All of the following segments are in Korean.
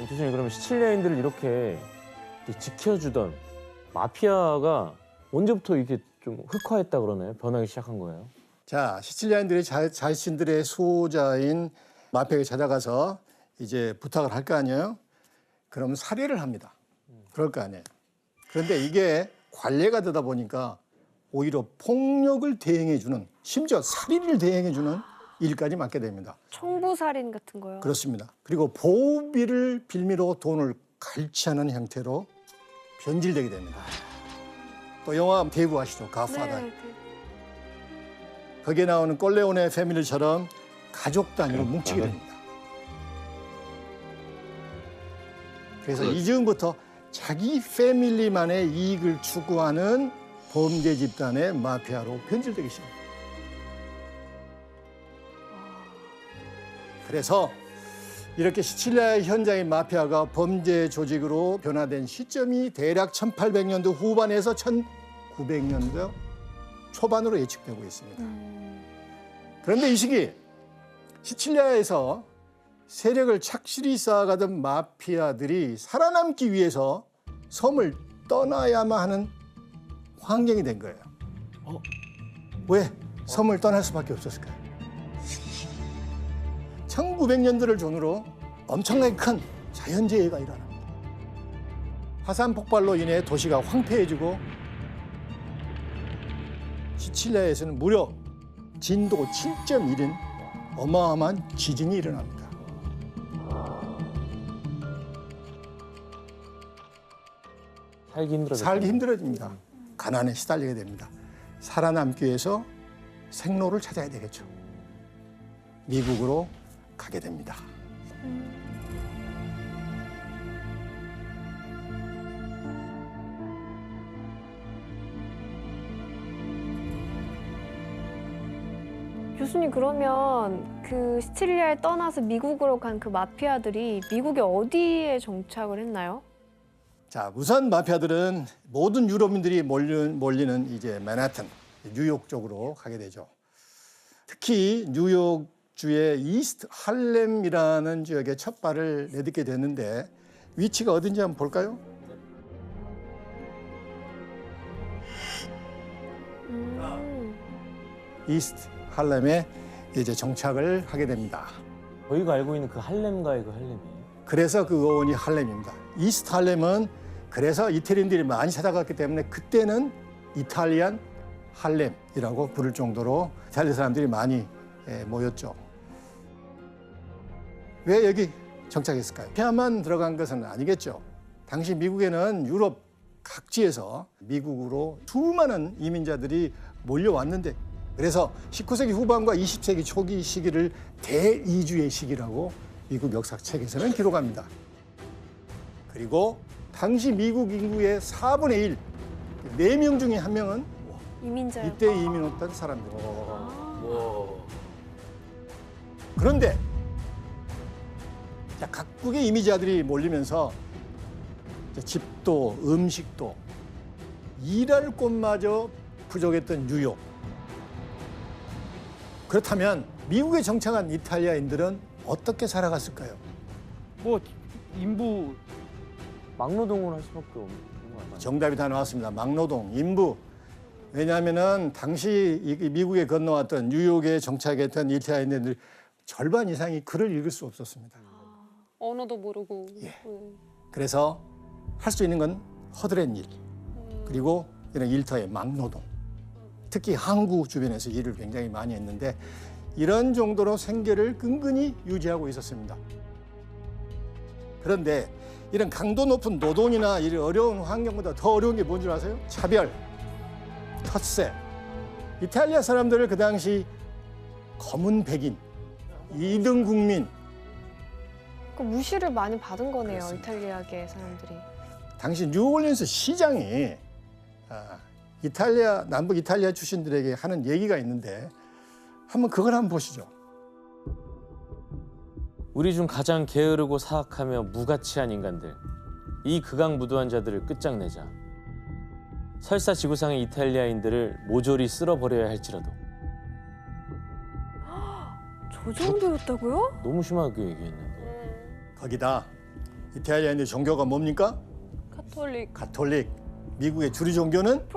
교수님, 그러면 시칠리아인들을 이렇게 지켜주던 마피아가 언제부터 이렇게 좀 흑화했다 그러나요? 변하기 시작한 거예요? 자, 시칠리아인들이 자신들의 수호자인 마피아에게 찾아가서 이제 부탁을 할 거 아니에요? 그럼 살해를 합니다. 그럴 거 아니에요. 그런데 이게 관례가 되다 보니까 오히려 폭력을 대행해주는, 심지어 살인을 대행해주는 일까지 맡게 됩니다. 청부살인 같은 거요? 그렇습니다. 그리고 보호비를 빌미로 돈을 갈취하는 형태로 변질되게 됩니다. 또 영화 대부 아시죠? 가파다. 네. 거기에 나오는 꼴레오네 패밀리처럼 가족 단위로 뭉치게 됩니다. 그래서 이즈음부터 자기 패밀리만의 이익을 추구하는 범죄 집단의 마피아로 변질되기 시작합니다. 그래서 이렇게 시칠리아 현장의 마피아가 범죄 조직으로 변화된 시점이 대략 1800년도 후반에서 1900년도 초반으로 예측되고 있습니다. 그런데 이 시기 시칠리아에서 세력을 착실히 쌓아가던 마피아들이 살아남기 위해서 섬을 떠나야만 하는 환경이 된 거예요. 왜 섬을 떠날 수밖에 없었을까요? 1900년대를 전후로 엄청나게 큰 자연재해가 일어납니다. 화산 폭발로 인해 도시가 황폐해지고 시칠리아에서는 무려 진도 7.1인 어마어마한 지진이 일어납니다. 살기 힘들어집니다. 가난에 시달리게 됩니다. 살아남기 위해서 생로를 찾아야 되겠죠. 미국으로 가게 됩니다. 교수님, 그러면 그 시칠리아에 떠나서 미국으로 간 그 마피아들이 미국의 어디에 정착을 했나요? 자, 우선 마피아들은 모든 유럽인들이 몰리는 이제 맨하튼, 뉴욕 쪽으로 가게 되죠. 특히 뉴욕주의 이스트 할렘이라는 지역에 첫 발을 내딛게 됐는데 위치가 어딘지 한번 볼까요? 이스트 할렘에 이제 정착을 하게 됩니다. 저희가 알고 있는 그 할렘가의 그 할렘이에요? 그래서 그 어원이 할렘입니다. 이스트 할렘은 그래서 이태리인들이 많이 찾아갔기 때문에 그때는 이탈리안 할렘이라고 부를 정도로 이탈리아 사람들이 많이 모였죠. 왜 여기 정착했을까요? 피아만 들어간 것은 아니겠죠. 당시 미국에는 유럽 각지에서 미국으로 수많은 이민자들이 몰려왔는데 그래서 19세기 후반과 20세기 초기 시기를 대이주의 시기라고 미국 역사책에서는 기록합니다. 그리고 당시 미국 인구의 4분의 1, 4명 중에 1명은 이민자요? 이때 이민 왔던 사람들입니다. 그런데 각국의 이민자들이 몰리면서 집도 음식도 일할 곳마저 부족했던 뉴욕. 그렇다면 미국에 정착한 이탈리아인들은 어떻게 살아갔을까요? 뭐 인부 막노동을 할 수밖에 없는 거 아니에요? 정답이 다 나왔습니다. 막노동, 인부. 왜냐하면은 당시 미국에 건너왔던 뉴욕에 정착했던 이탈리아인들 절반 이상이 글을 읽을 수 없었습니다. 언어도 모르고. 예. 그래서 할 수 있는 건 허드렛 일, 그리고 이런 일터의 막노동. 특히 항구 주변에서 일을 굉장히 많이 했는데 이런 정도로 생계를 끈끈이 유지하고 있었습니다. 그런데 이런 강도 높은 노동이나 이런 어려운 환경보다 더 어려운 게 뭔지 아세요? 차별, 텃세. 이탈리아 사람들을 그 당시 검은 백인, 2등 국민. 그 무시를 많이 받은 거네요, 그렇습니다. 이탈리아계 사람들이. 당시 뉴올리언스 시장이 이탈리아, 남북 이탈리아 출신들에게 하는 얘기가 있는데 한번 그걸 한번 보시죠. 우리 중 가장 게으르고 사악하며 무가치한 인간들, 이 극악무도한 자들을 끝장내자. 설사 지구상의 이탈리아인들을 모조리 쓸어버려야 할지라도. 저 정도였다고요? 너무 심하게 얘기했는데. 거기다 이탈리아인의 종교가 뭡니까? 카톨릭. 가톨릭. 미국의 주류 종교는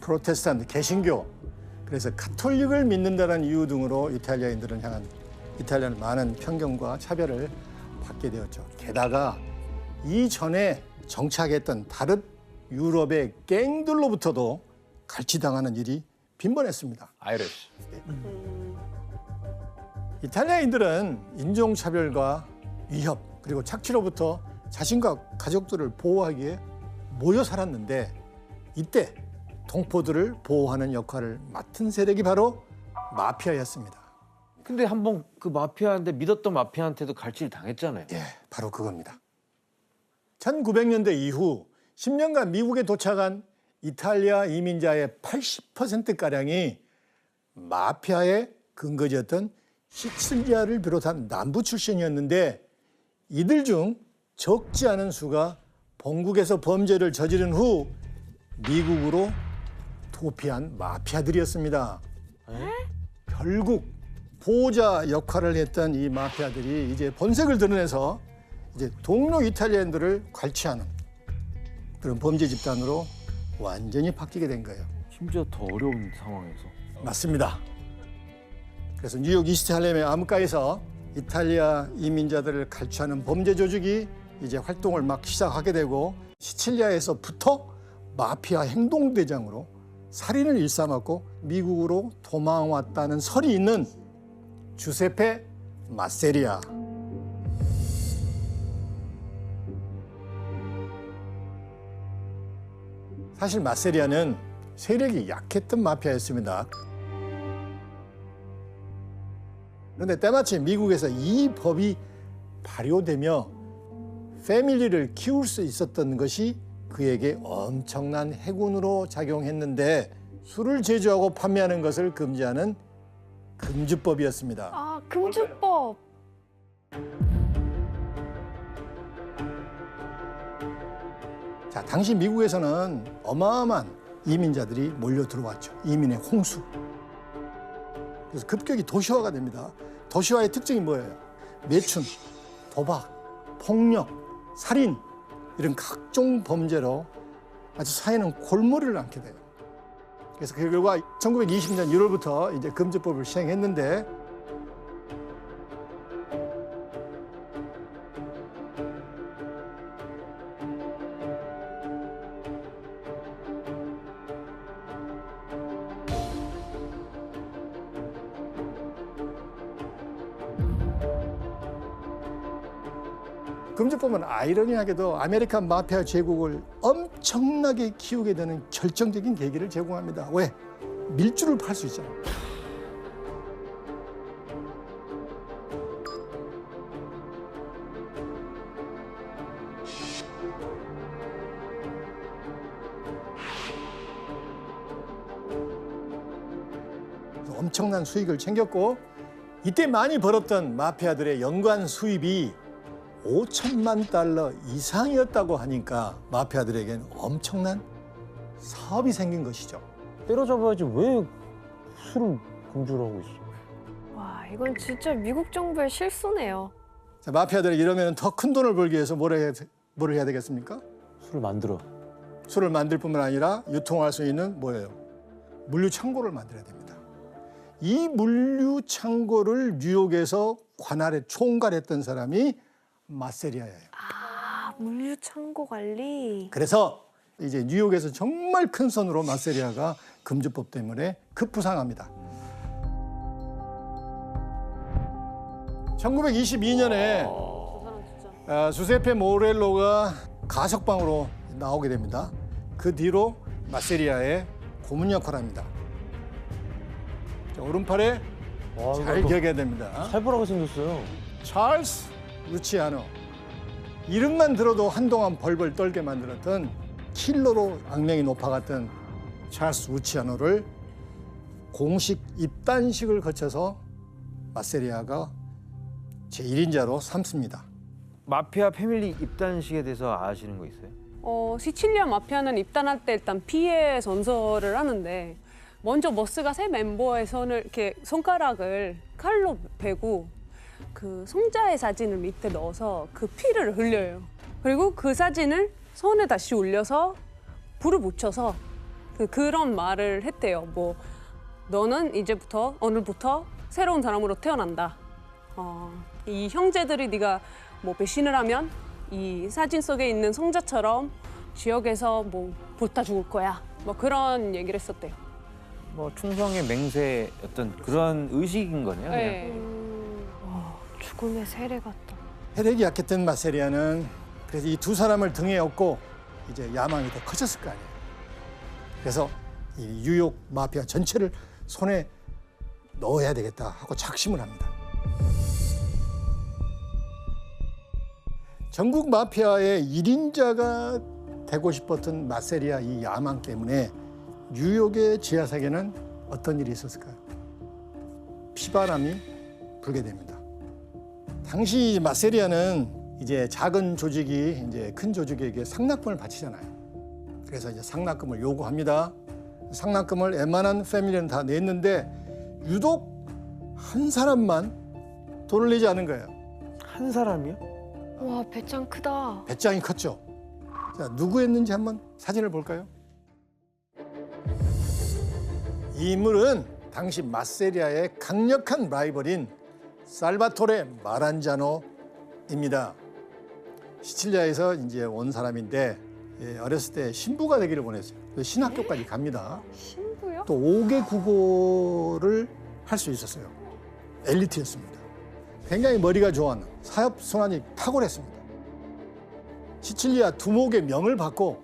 프로테스탄트, 개신교. 그래서 가톨릭을 믿는다는 이유 등으로 이탈리아인들은 향한 이탈리아는 많은 편견과 차별을 받게 되었죠. 게다가 이전에 정착했던 다른 유럽의 갱들로부터도 갈취당하는 일이 빈번했습니다. 아이리시. 이탈리아인들은 인종차별과 위협 그리고 착취로부터 자신과 가족들을 보호하기에 모여 살았는데 이때 동포들을 보호하는 역할을 맡은 세력이 바로 마피아였습니다. 근데 한번 그 마피아인데 믿었던 마피아한테도 갈취를 당했잖아요. 예, 바로 그겁니다. 1900년대 이후 10년간 미국에 도착한 이탈리아 이민자의 80%가량이 마피아의 근거지였던 시칠리아를 비롯한 남부 출신이었는데 이들 중 적지 않은 수가 본국에서 범죄를 저지른 후 미국으로 도피한 마피아들이었습니다. 결국 보호자 역할을 했던 이 마피아들이 이제 본색을 드러내서 이제 동료 이탈리아인들을 관치하는 그런 범죄 집단으로 완전히 바뀌게 된 거예요. 심지어 더 어려운 상황에서. 맞습니다. 그래서 뉴욕 이스트 할렘의 암가에서 이탈리아 이민자들을 갈취하는 범죄 조직이 이제 활동을 막 시작하게 되고 시칠리아에서부터 마피아 행동대장으로 살인을 일삼았고 미국으로 도망왔다는 설이 있는 주세페 마세리아. 사실 마세리아는 세력이 약했던 마피아였습니다. 그런데 때마침 미국에서 이 법이 발효되며 패밀리를 키울 수 있었던 것이 그에게 엄청난 해군으로 작용했는데 술을 제조하고 판매하는 것을 금지하는 금주법이었습니다. 아, 금주법. 자, 당시 미국에서는 어마어마한 이민자들이 몰려 들어왔죠. 이민의 홍수. 그래서 급격히 도시화가 됩니다. 도시화의 특징이 뭐예요? 매춘, 도박, 폭력, 살인 이런 각종 범죄로 아주 사회는 골머리를 앓게 돼요. 그래서 그 결과 1920년 1월부터 이제 금주법을 시행했는데 금주법은 아이러니하게도 아메리칸 마피아 제국을 엄청나게 키우게 되는 결정적인 계기를 제공합니다. 왜? 밀주를 팔 수 있잖아요. 엄청난 수익을 챙겼고 이때 많이 벌었던 마피아들의 연간 수입이 5천만 달러 이상이었다고 하니까 마피아들에게는 엄청난 사업이 생긴 것이죠. 때려잡아야지 왜 술을 금주를 하고 있어? 와, 이건 진짜 미국 정부의 실수네요. 자, 마피아들이 이러면 더 큰 돈을 벌기 위해서 뭐를 해야 되겠습니까? 술을 만들어. 술을 만들 뿐만 아니라 유통할 수 있는 뭐예요? 물류 창고를 만들어야 됩니다. 이 물류 창고를 뉴욕에서 총괄했던 사람이 마세리아예요. 아, 물류 창고 관리. 그래서 이제 뉴욕에서 정말 큰 손으로 마세리아가 금주법 때문에 급부상합니다. 1922년에 저 사람 진짜. 주세페 모렐로가 가석방으로 나오게 됩니다. 그 뒤로 마세리아의 고문 역할을 합니다. 자, 오른팔에 와, 잘 이거 기억해야 됩니다. 살벌하게 생겼어요. 찰스 루치아노. 이름만 들어도 한동안 벌벌 떨게 만들었던 킬러로 악명이 높아갔던 찰스 루치아노를 공식 입단식을 거쳐서 마세리아가 제1인자로 삼습니다. 마피아 패밀리 입단식에 대해서 아시는 거 있어요? 시칠리아 마피아는 입단할 때 일단 피해 전설을 하는데 먼저 머스가 새 멤버의 손을 이렇게 손가락을 칼로 베고 그 성자의 사진을 밑에 넣어서 그 피를 흘려요. 그리고 그 사진을 손에 다시 올려서 불을 붙여서 그런 말을 했대요. 뭐 너는 이제부터 오늘부터 새로운 사람으로 태어난다. 이 형제들이 네가 뭐 배신을 하면 이 사진 속에 있는 성자처럼 지역에서 뭐 불타 죽을 거야. 뭐 그런 얘기를 했었대요. 뭐 충성의 맹세 어떤 그런 의식인 거네요. 그냥. 네. 죽음의 세례 같다. 혈액이 약했던 마세리아는 그래서 이 두 사람을 등에 업고 이제 야망이 더 커졌을 거 아니에요. 그래서 이 뉴욕 마피아 전체를 손에 넣어야 되겠다 하고 작심을 합니다. 전국 마피아의 1인자가 되고 싶었던 마세리아 이 야망 때문에 뉴욕의 지하세계는 어떤 일이 있었을까요? 피바람이 불게 됩니다. 당시 마세리아는 이제 작은 조직이 이제 큰 조직에게 상납금을 바치잖아요. 그래서 이제 상납금을 요구합니다. 상납금을 웬만한 패밀리는 다 냈는데 유독 한 사람만 돈을 내지 않은 거예요. 한 사람이요? 와, 배짱 크다. 배짱이 컸죠. 자, 누구였는지 한번 사진을 볼까요? 이 인물은 당시 마세리아의 강력한 라이벌인 살바토레 마란자노입니다. 시칠리아에서 이제 온 사람인데 어렸을 때 신부가 되기를 원했어요. 신학교까지 갑니다. 신부요? 또 5개 국어를 할 수 있었어요. 엘리트였습니다. 굉장히 머리가 좋은 사업 순환이 탁월했습니다. 시칠리아 두목의 명을 받고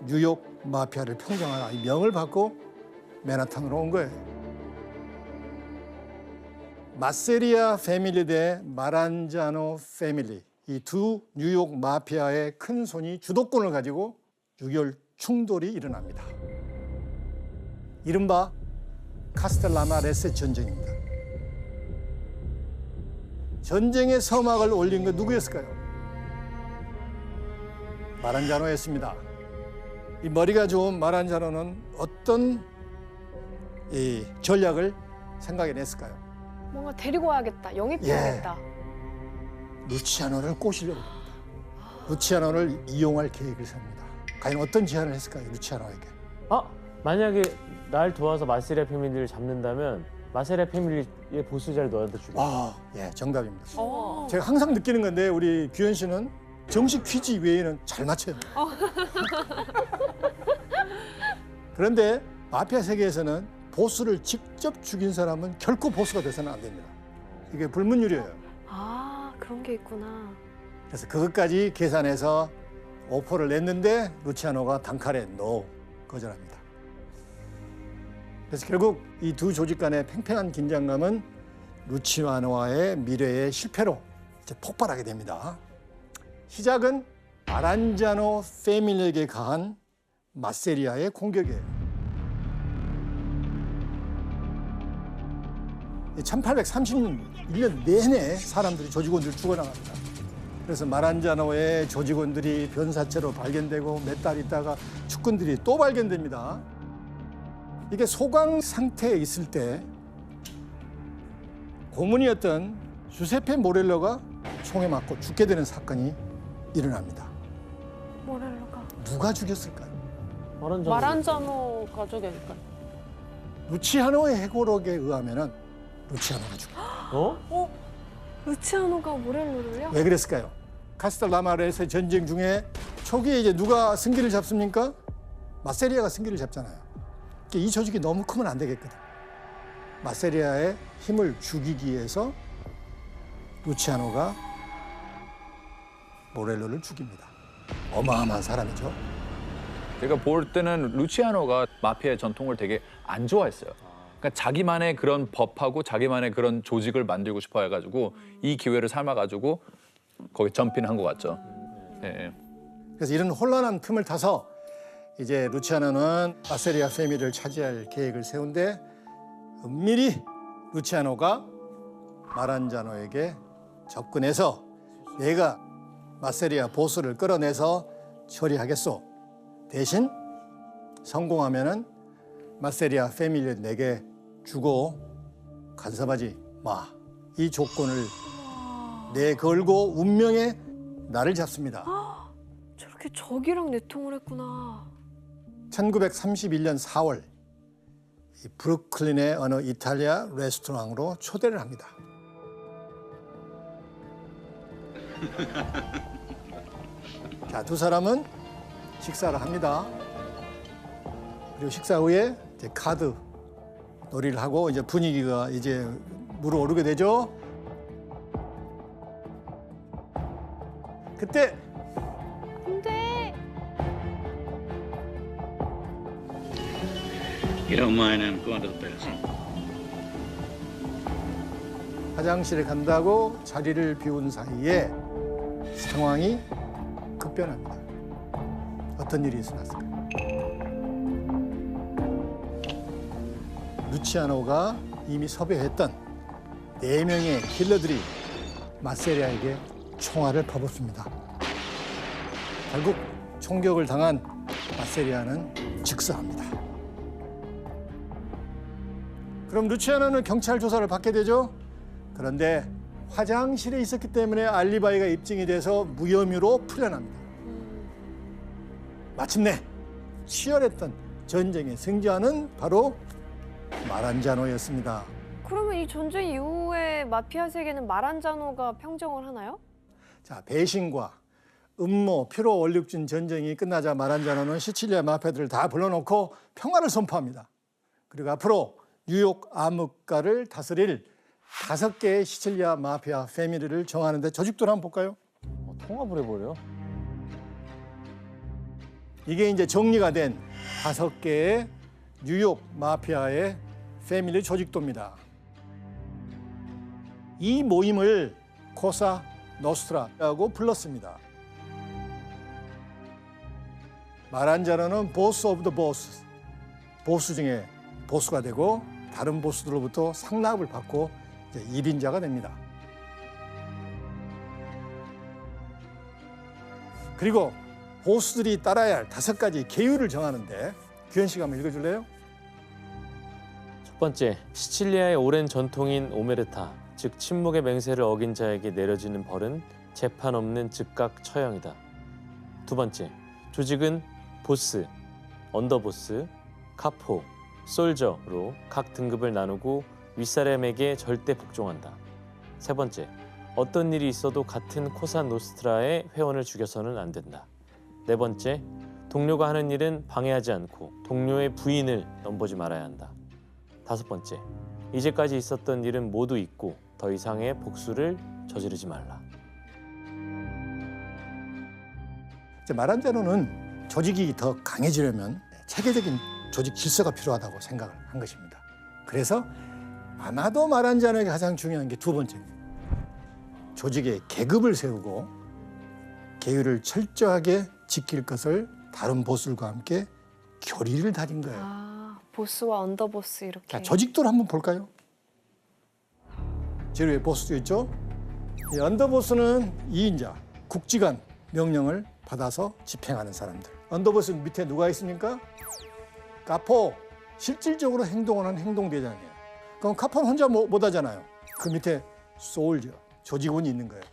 뉴욕 마피아를 평정하라 이 명을 받고 맨하탄으로 온 거예요. 마세리아 패밀리 대 마란자노 패밀리 이 두 뉴욕 마피아의 큰 손이 주도권을 가지고 6.25 충돌이 일어납니다. 이른바 카스텔라마레스 전쟁입니다. 전쟁의 서막을 올린 건 누구였을까요? 마란자노였습니다. 이 머리가 좋은 마란자노는 어떤 이 전략을 생각해냈을까요? 뭔가 데리고 와야겠다. 영입해야겠다. 루치아노를 꼬시려고 합니다. 루치아노를 이용할 계획을 세웁니다. 과연 어떤 제안을 했을까요? 루치아노에게. 만약에 날 도와서 마세리아 패밀리를 잡는다면 마세리아 패밀리의 보수자를 너한테 주겠다. 예, 정답입니다. 어. 제가 항상 느끼는 건데 우리 규현 씨는 정식 퀴즈 외에는 잘 맞춰요. 그런데 마피아 세계에서는 보스를 직접 죽인 사람은 결코 보스가 돼서는 안 됩니다. 이게 불문율이에요. 아, 그런 게 있구나. 그래서 그것까지 계산해서 오퍼를 냈는데 루치아노가 단칼에 NO 거절합니다. 그래서 결국 이 두 조직 간의 팽팽한 긴장감은 루치아노와의 미래의 실패로 이제 폭발하게 됩니다. 시작은 마란자노 패밀리에게 가한 마세리아의 공격이에요. 1830년 1년 내내 사람들이 조직원들이 죽어나갑니다. 그래서 마란자노의 조직원들이 변사체로 발견되고 몇 달 있다가 축군들이 또 발견됩니다. 이게 소강 상태에 있을 때 고문이었던 주세페 모렐로가 총에 맞고 죽게 되는 사건이 일어납니다. 모렐로가. 누가 죽였을까요? 마란자노 가족이 아닐까요? 루치아노의 해고록에 의하면은 루치아노가 죽습니다. 루치아노가 모렐로를요? 왜 그랬을까요? 카스텔라마레스의 전쟁 중에 초기에 이제 누가 승기를 잡습니까? 마세리아가 승기를 잡잖아요. 이 조직이 너무 크면 안 되겠거든. 마세리아의 힘을 죽이기 위해서 루치아노가 모렐로를 죽입니다. 어마어마한 사람이죠. 제가 볼 때는 루치아노가 마피아의 전통을 되게 안 좋아했어요. 그러니까 자기만의 그런 법하고 자기만의 그런 조직을 만들고 싶어 해가지고 이 기회를 삼아가지고 거기 점핑한 것 같죠. 예. 그래서 이런 혼란한 틈을 타서 이제 루치아노는 마세리아 패밀리를 차지할 계획을 세운데 은밀히 루치아노가 마란자노에게 접근해서 내가 마세리아 보스를 끌어내서 처리하겠소. 대신 성공하면은 마세리아 패밀리를 내게 주고 간섭하지 마. 이 조건을 내걸고 운명의 나를 잡습니다. 저렇게 적이랑 내통을 했구나. 1931년 4월 이 브루클린의 어느 이탈리아 레스토랑으로 초대를 합니다. 자, 두 사람은 식사를 합니다. 그리고 식사 후에 이제 카드 놀이를 하고 이제 분위기가 이제 물어오르게 되죠. 그때 근데 You don't mind, I'm going to the bathroom. 화장실에 간다고 자리를 비운 사이에 상황이 급변합니다. 어떤 일이 일어났을까요? 루치아노가 이미 섭외했던 4명의 킬러들이 마세리아에게 총알을 퍼붓습니다. 결국 총격을 당한 마세리아는 즉사합니다. 그럼 루치아노는 경찰 조사를 받게 되죠. 그런데 화장실에 있었기 때문에 알리바이가 입증이 돼서 무혐의로 풀려납니다. 마침내 치열했던 전쟁의 승자는 바로 마란자노였습니다. 그러면 이 전쟁 이후에 마피아 세계는 마란자노가 평정을 하나요? 자, 배신과 음모, 피로 원륙진 전쟁이 끝나자 마란자노는 시칠리아 마피아들을 다 불러놓고 평화를 선포합니다. 그리고 앞으로 뉴욕 암흑가를 다스릴 5개의 시칠리아 마피아 패밀리를 정하는데 조직도를 한번 볼까요? 통합을 해버려. 이게 이제 정리가 된 5개의 뉴욕 마피아의 패밀리 조직도입니다. 이 모임을 코사 노스트라라고 불렀습니다. 마란자노는 보스 오브 더 보스, 보스 중에 보스가 되고 다른 보스들로부터 상납을 받고 이제 1인자가 됩니다. 그리고 보스들이 따라야 할 5가지 계율을 정하는데 규현 씨가 한번 읽어줄래요? 첫 번째, 시칠리아의 오랜 전통인 오메르타, 즉 침묵의 맹세를 어긴 자에게 내려지는 벌은 재판 없는 즉각 처형이다. 두 번째, 조직은 보스, 언더보스, 카포, 솔저로 각 등급을 나누고 윗사람에게 절대 복종한다. 세 번째, 어떤 일이 있어도 같은 코사 노스트라의 회원을 죽여서는 안 된다. 네 번째, 동료가 하는 일은 방해하지 않고 동료의 부인을 넘보지 말아야 한다. 다섯 번째, 이제까지 있었던 일은 모두 잊고 더 이상의 복수를 저지르지 말라. 이제 마란자노는 조직이 더 강해지려면 체계적인 조직 질서가 필요하다고 생각을 한 것입니다. 그래서 아마도 마란자노에게 가장 중요한 게 두 번째입니다. 조직의 계급을 세우고 계율을 철저하게 지킬 것을 다른 보스들과 함께 교리를 다진 거예요. 아, 보스와 언더보스 이렇게. 자, 조직도를 한번 볼까요? 제일 위에 보스도 있죠. 이 언더보스는 2인자, 국지간 명령을 받아서 집행하는 사람들. 언더보스 밑에 누가 있습니까? 카포, 실질적으로 행동을 하는 행동대장이에요. 그럼 카포는 혼자 못 하잖아요. 그 밑에 솔저, 조직원이 있는 거예요.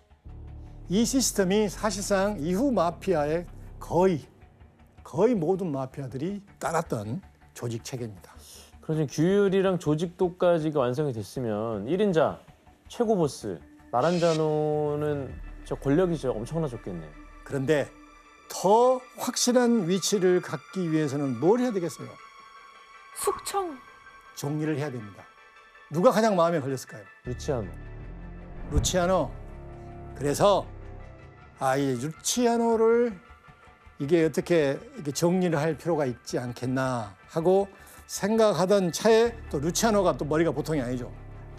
이 시스템이 사실상 이후 마피아의 거의 모든 마피아들이 따랐던 조직 체계입니다. 그래서 규율이랑 조직도까지가 완성이 됐으면 1인자, 최고 보스, 마란자노는 저 권력이 저 엄청나졌겠네요. 그런데 더 확실한 위치를 갖기 위해서는 뭘 해야 되겠어요? 숙청. 정리를 해야 됩니다. 누가 가장 마음에 걸렸을까요? 루치아노. 루치아노. 그래서 이 루치아노를 이게 어떻게 이렇게 정리를 할 필요가 있지 않겠나 하고 생각하던 차에 또 루치아노가 또 머리가 보통이 아니죠.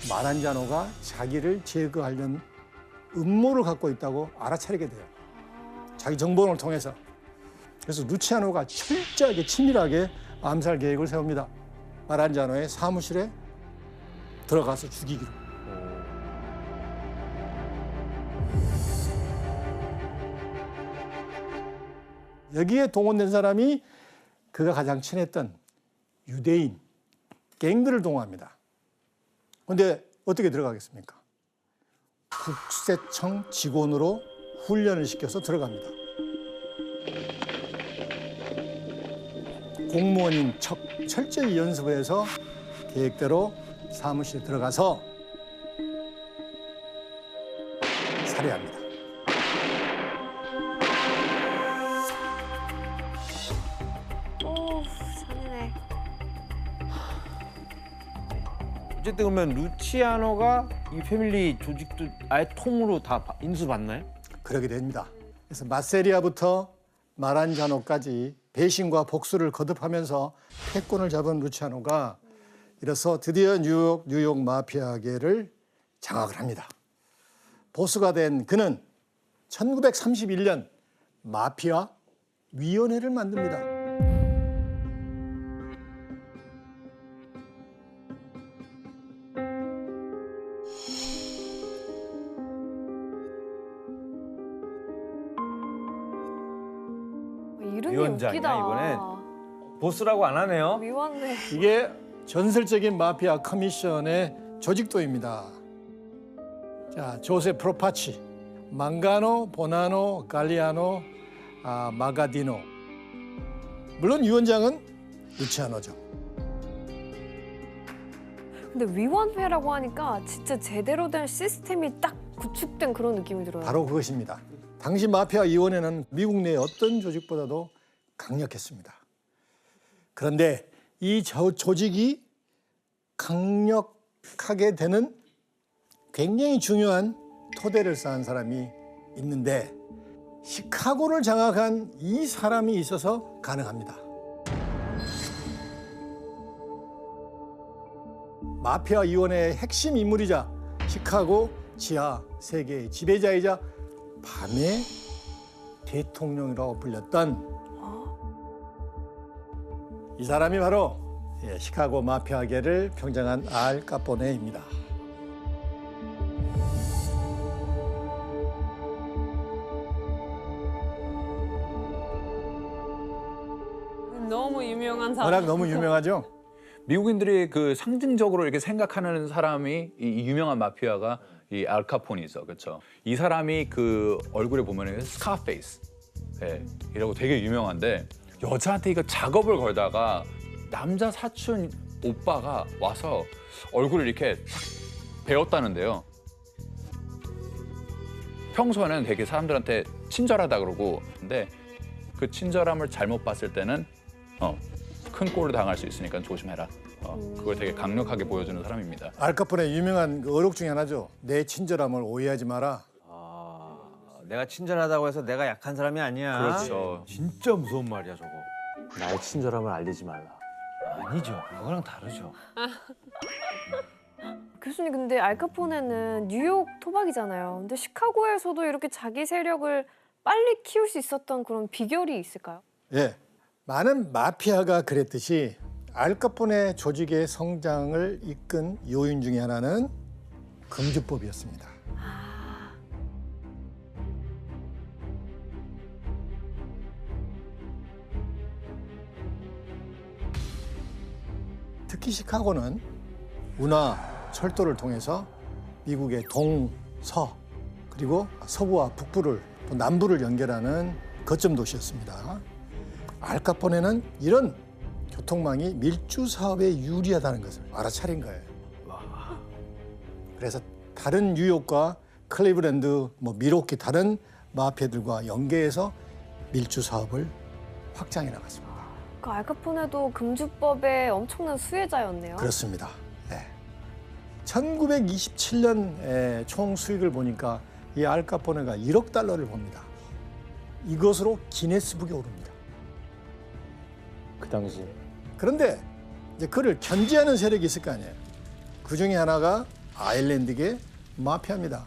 마란자노가 자기를 제거하려는 음모를 갖고 있다고 알아차리게 돼요. 자기 정보원을 통해서. 그래서 루치아노가 철저하게 치밀하게 암살 계획을 세웁니다. 마란자노의 사무실에 들어가서 죽이기로. 여기에 동원된 사람이 그가 가장 친했던 유대인 갱들을 동원합니다. 그런데 어떻게 들어가겠습니까? 국세청 직원으로 훈련을 시켜서 들어갑니다. 공무원인 척 철저히 연습해서 계획대로 사무실에 들어가서 살해합니다. 오, 잔인해. 어쨌든 그러면 루치아노가 이 패밀리 조직도 아예 통으로 다 인수받나요? 그러게 됩니다. 그래서 마세리아부터 마란자노까지 배신과 복수를 거듭하면서 패권을 잡은 루치아노가 이래서 드디어 뉴욕 마피아계를 장악을 합니다. 보스가 된 그는 1931년 마피아 위원회를 만듭니다. 이름이 위원장이야, 웃기다. 이번엔. 보스라고 안 하네요. 위원회. 이게 전설적인 마피아 커미션의 조직도입니다. 자, 조세 프로파치, 망가노, 보나노, 갈리아노, 마가디노. 물론 위원장은 루치아노죠. 근데 위원회라고 하니까 진짜 제대로 된 시스템이 딱 구축된 그런 느낌이 들어요. 바로 그것입니다. 당시 마피아 위원회는 미국 내 어떤 조직보다도 강력했습니다. 그런데 이 조직이 강력하게 되는 굉장히 중요한 토대를 쌓은 사람이 있는데 시카고를 장악한 이 사람이 있어서 가능합니다. 마피아 위원회의 핵심 인물이자 시카고 지하 세계의 지배자이자 밤의 대통령이라고 불렸던 이 사람이 바로 시카고 마피아계를 평정한 알 카포네입니다. 너무 유명한 사람. 워낙 너무 유명하죠? 미국인들이 그 상징적으로 이렇게 생각하는 사람이 이 유명한 마피아가 이 알카포니죠, 그렇죠? 이 사람이 그 얼굴에 보면은 스카페이스, 이라고 되게 유명한데 여자한테 이거 작업을 걸다가 남자 사촌 오빠가 와서 얼굴을 이렇게 탁 베었다는데요. 평소에는 되게 사람들한테 친절하다 그러고, 근데 그 친절함을 잘못 봤을 때는 큰 꼴을 당할 수 있으니까 조심해라. 그걸 되게 강력하게 보여주는 사람입니다. 알 카포네 유명한 그 어록 중에 하나죠. 내 친절함을 오해하지 마라. 내가 친절하다고 해서 내가 약한 사람이 아니야. 그렇죠. 진짜 무서운 말이야 저거. 나의 친절함을 알리지 말라. 아니죠. 그거랑 다르죠. 교수님, 근데 알카포네는 뉴욕 토박이잖아요. 근데 시카고에서도 이렇게 자기 세력을 빨리 키울 수 있었던 그런 비결이 있을까요? 예, 많은 마피아가 그랬듯이 알 카포네 조직의 성장을 이끈 요인 중에 하나는 금주법이었습니다. 특히 시카고는 운하, 철도를 통해서 미국의 동서 그리고 서부와 북부를 또 남부를 연결하는 거점 도시였습니다. 알 카포네는 이런 교통망이 밀주 사업에 유리하다는 것을 알아차린 거예요. 그래서 다른 뉴욕과 클리브랜드, 밀워키 다른 마피아들과 연계해서 밀주 사업을 확장해 나갔습니다. 그 알카포네도 금주법의 엄청난 수혜자였네요. 그렇습니다. 네. 1927년 총 수익을 보니까 이 알 카포네가 1억 달러를 봅니다. 이것으로 기네스북에 오릅니다. 그 당시 그런데 이제 그를 견제하는 세력이 있을 거 아니에요. 그 중에 하나가 아일랜드계 마피아입니다.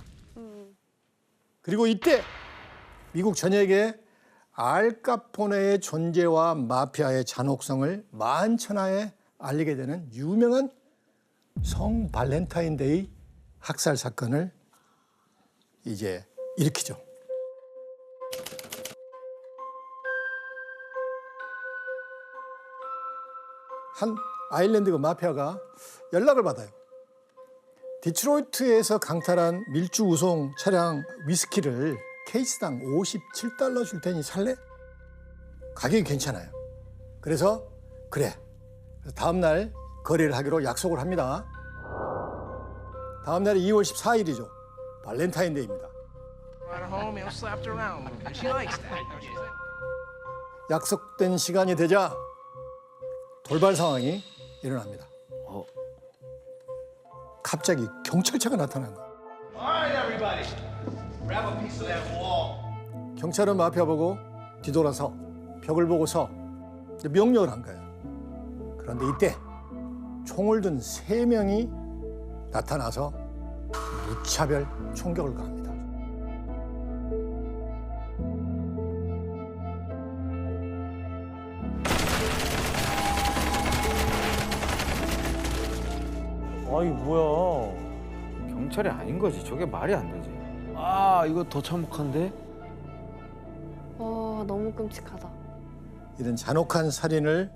그리고 이때 미국 전역에 알 카포네의 존재와 마피아의 잔혹성을 만천하에 알리게 되는 유명한 성 발렌타인데이 학살 사건을 이제 일으키죠. 한 아일랜드 그 마피아가 연락을 받아요. 디트로이트에서 강탈한 밀주 우송 차량 위스키를 케이스당 $57 줄 테니 살래? 가격이 괜찮아요. 그래서 그래. 그래서 다음 날 거래를 하기로 약속을 합니다. 다음 날이 2월 14일이죠. 발렌타인데이입니다. 약속된 시간이 되자 돌발 상황이 일어납니다. 갑자기 경찰차가 나타난 거예요. 경찰은 마피아 보고 뒤돌아서 벽을 보고 서 명령을 한 거예요. 그런데 이때 총을 든 3명이 나타나서 무차별 총격을 가합니다. 아이 뭐야? 경찰이 아닌 거지. 저게 말이 안 되지. 아 이거 더 참혹한데? 와, 너무 끔찍하다. 이런 잔혹한 살인을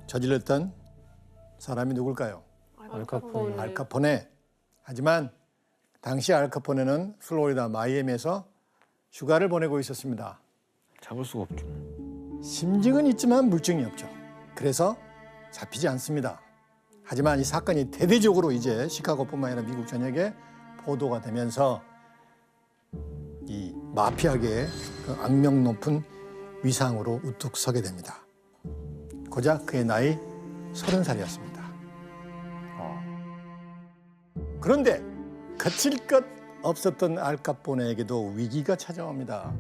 저질렀던 사람이 누굴까요? 알카포네. 알카포네. 하지만 당시 알카포네는 플로리다 마이애미에서 휴가를 보내고 있었습니다. 잡을 수가 없죠. 심증은 있지만 물증이 없죠. 그래서 잡히지 않습니다. 하지만 이 사건이 대대적으로 이제 시카고뿐만 아니라 미국 전역에 보도가 되면서 이 마피아계의 그 악명 높은 위상으로 우뚝 서게 됩니다. 고작 그의 나이 30살이었습니다. 그런데 거칠 것 없었던 알카포네에게도 위기가 찾아옵니다.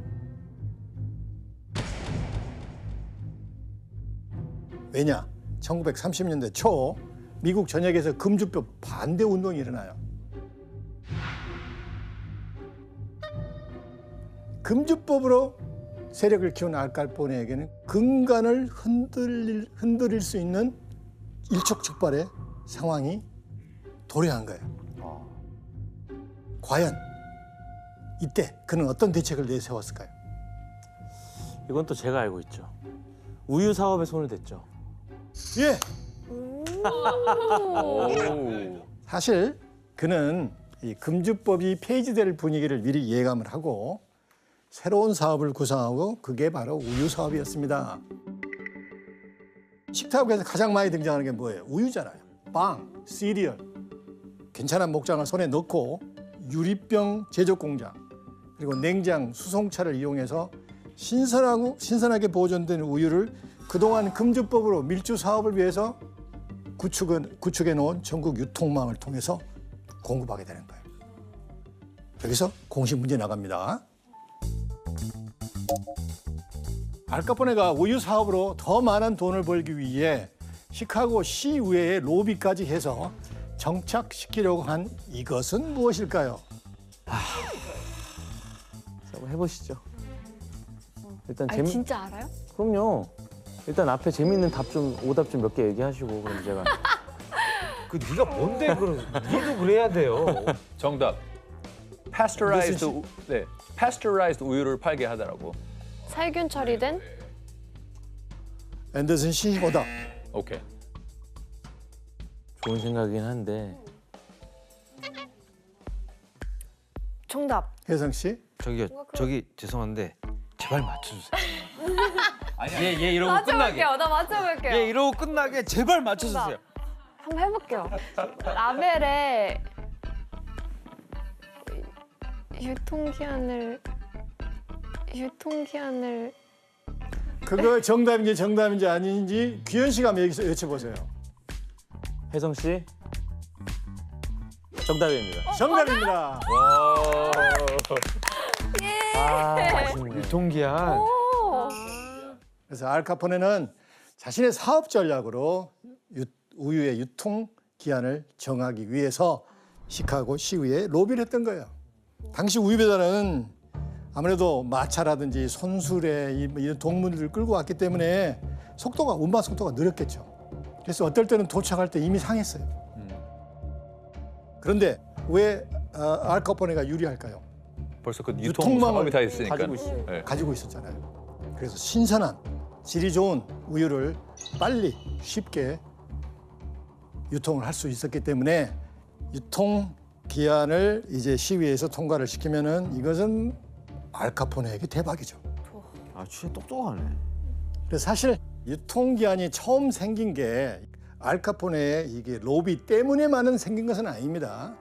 왜냐? 1930년대 초 미국 전역에서 금주법 반대 운동이 일어나요. 금주법으로 세력을 키운 알카포네에게는 근간을 흔들릴 수 있는 일촉즉발의 상황이 도래한 거예요. 과연 이때 그는 어떤 대책을 내세웠을까요? 이건 또 제가 알고 있죠. 우유 사업에 손을 댔죠. 예, 오. 사실 그는 이 금주법이 폐지될 분위기를 미리 예감을 하고 새로운 사업을 구상하고 그게 바로 우유 사업이었습니다. 식탁에서 가장 많이 등장하는 게 뭐예요? 우유잖아요. 빵, 시리얼. 괜찮은 목장을 손에 넣고 유리병 제조 공장 그리고 냉장, 수송차를 이용해서 신선하게 보존된 우유를 그동안 금주법으로 밀주 사업을 위해서 구축해 놓은 전국 유통망을 통해서 공급하게 되는 거예요. 여기서 공식 문제 나갑니다. 알카포네가 우유 사업으로 더 많은 돈을 벌기 위해 시카고 시의회에 로비까지 해서 정착시키려고 한 이것은 무엇일까요? 자, 한번 해보시죠. 일단 아니, 진짜 알아요? 그럼요. 일단 앞에 재밌는 오답 좀 몇 개 얘기하시고 그럼 제가 그 네가 뭔데 그럼 니도 그래야 돼요. 정답. pasteurized 우유를 팔게 하더라고. 살균 처리된 앤더슨 씨 오답. 오케이. 좋은 생각이긴 한데 정답. 혜성 씨. 저기 죄송한데 제발 맞춰주세요. 얘 이러고 끝나게. 맞춰볼게요. 나 맞춰볼게요. 얘 이러고 끝나게 제발 맞춰주세요. 한번 해볼게요. 라벨에 유통기한을 그거 정답인지 아닌지 규현 씨가 한번 여기서 여쭤보세요. 혜성 씨 정답입니다. 정답입니다. 아쉽네. 유통기한. 오. 그래서 알카포네는 자신의 사업 전략으로 우유의 유통 기한을 정하기 위해서 시카고 시의회에 로비를 했던 거예요. 당시 우유 배달은 아무래도 마차라든지 손수레 이런 동물들을 끌고 왔기 때문에 운반 속도가 느렸겠죠. 그래서 어떨 때는 도착할 때 이미 상했어요. 그런데 왜 알카포네가 유리할까요? 벌써 그 유통 유통망을 사업이 다 있으니까. 가지고 있어요. 네. 가지고 있었잖아요. 그래서 신선한 질이 좋은 우유를 빨리 쉽게 유통을 할 수 있었기 때문에 유통 기한을 이제 시위에서 통과를 시키면은 이것은 알카포네에게 대박이죠. 아 진짜 똑똑하네. 그래서 사실 유통기한이 처음 생긴 게 알카포네의 이게 로비 때문에만은 생긴 것은 아닙니다.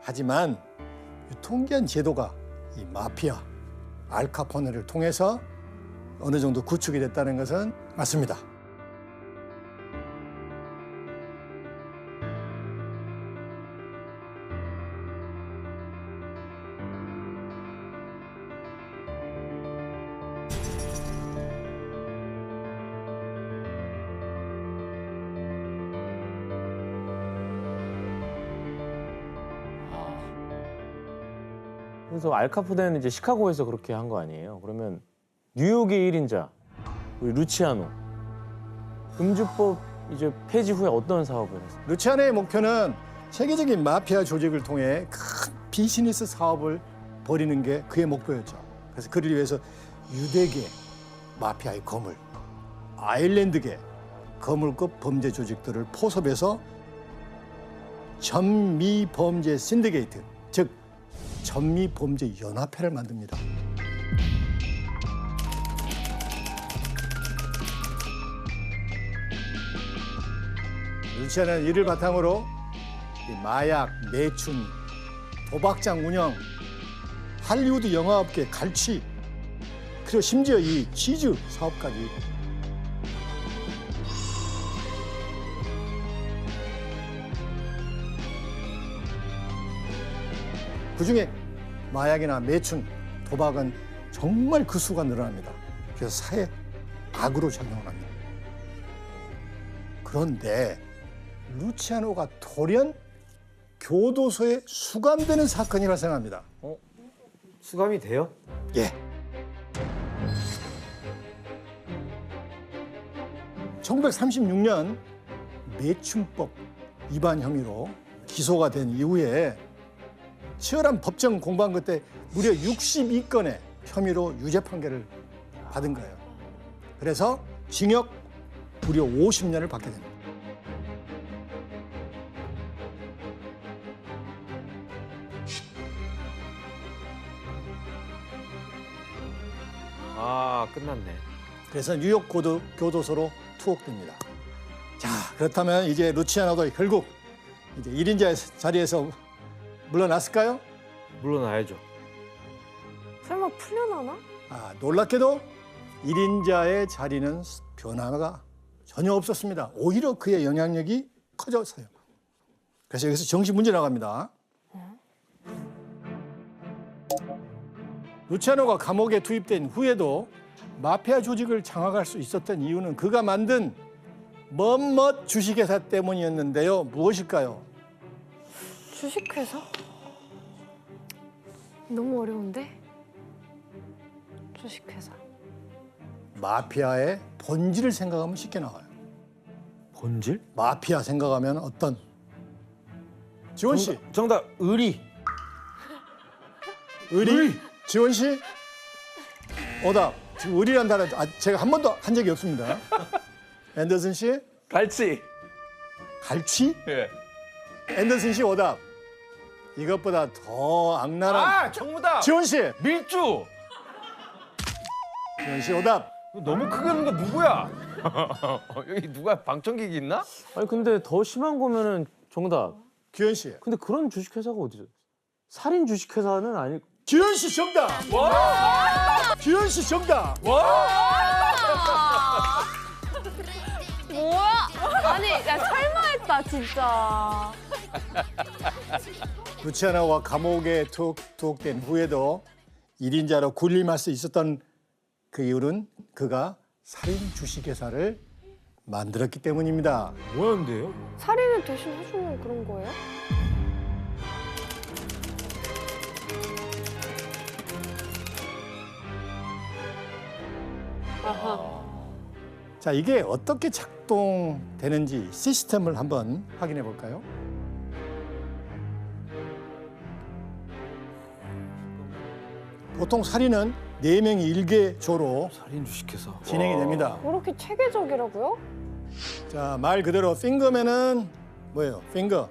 하지만 유통기한 제도가 이 마피아 알카포네를 통해서 어느 정도 구축이 됐다는 것은 맞습니다. 그래서 알카포네는 이제 시카고에서 그렇게 한 거 아니에요? 그러면 뉴욕의 1인자 우리 루치아노 금주법 이제 폐지 후에 어떤 사업을 했어요? 루치아노의 목표는 세계적인 마피아 조직을 통해 큰 비즈니스 사업을 벌이는 게 그의 목표였죠. 그래서 그를 위해서 유대계 마피아의 거물, 아일랜드계 거물급 범죄 조직들을 포섭해서 전미 범죄 신디케이트, 즉 전미 범죄 연합회를 만듭니다. 루치아노는 이를 바탕으로 이 마약, 매춘, 도박장 운영, 할리우드 영화업계 갈취, 그리고 심지어 이 치즈 사업까지 그중에 마약이나 매춘, 도박은 정말 그 수가 늘어납니다. 그래서 사회 악으로 작용을 합니다. 그런데 루치아노가 돌연 교도소에 수감되는 사건이 발생합니다. 수감이 돼요? 예. 1936년 매춘법 위반 혐의로 기소가 된 이후에 치열한 법정 공방 끝에 무려 62건의 혐의로 유죄 판결을 받은 거예요. 그래서 징역 무려 50년을 받게 됩니다. 아 끝났네. 그래서 뉴욕 교도소로 투옥됩니다. 자, 그렇다면 이제 루치아노도 결국 이제 1인자 자리에서 물러났을까요? 물러나야죠. 설마 풀려나나? 아, 놀랍게도 1인자의 자리는 변화가 전혀 없었습니다. 오히려 그의 영향력이 커졌어요. 그래서 여기서 정식 문제 나갑니다. 루치아노가 감옥에 투입된 후에도 마피아 조직을 장악할 수 있었던 이유는 그가 만든 멋멋 주식회사 때문이었는데요. 무엇일까요? 주식회사? 너무 어려운데? 주식회사. 마피아의 본질을 생각하면 쉽게 나와요. 본질? 마피아 생각하면 어떤? 지원 씨, 정답 의리. 의리? 지원 씨, 오답. 지금 의리란 단어 제가 한 번도 한 적이 없습니다. 앤더슨 씨, 갈치. 갈취? 예. 앤더슨 씨 오답. 이것보다 더 악랄한 아 정답. 지원 씨, 밀주. 지원 씨 오답. 너무 크게 하는 거 누구야? 여기 누가 방청객이 있나? 아니 근데 더 심한 거면은 정답. 규현 씨, 근데 그런 주식회사가 어디죠? 살인 주식회사는 아닐. 규현 씨 정답. 규현 씨 정답. 뭐야? 아니, 야, 설마 했다, 진짜. 루치아노가 감옥에 투옥된 후에도 1인자로 군림할 수 있었던 그 이유는 그가 살인 주식회사를 만들었기 때문입니다. 뭐였는데요? 살인을 대신 해주는 그런 거예요? 아하. 자, 이게 어떻게 작동되는지 시스템을 한번 확인해 볼까요? 보통 살인은 4명이 일개조로 살인 주식회사. 진행이 됩니다. 그렇게 체계적이라고요? 자, 말 그대로 핑거맨은 뭐예요? 핑거.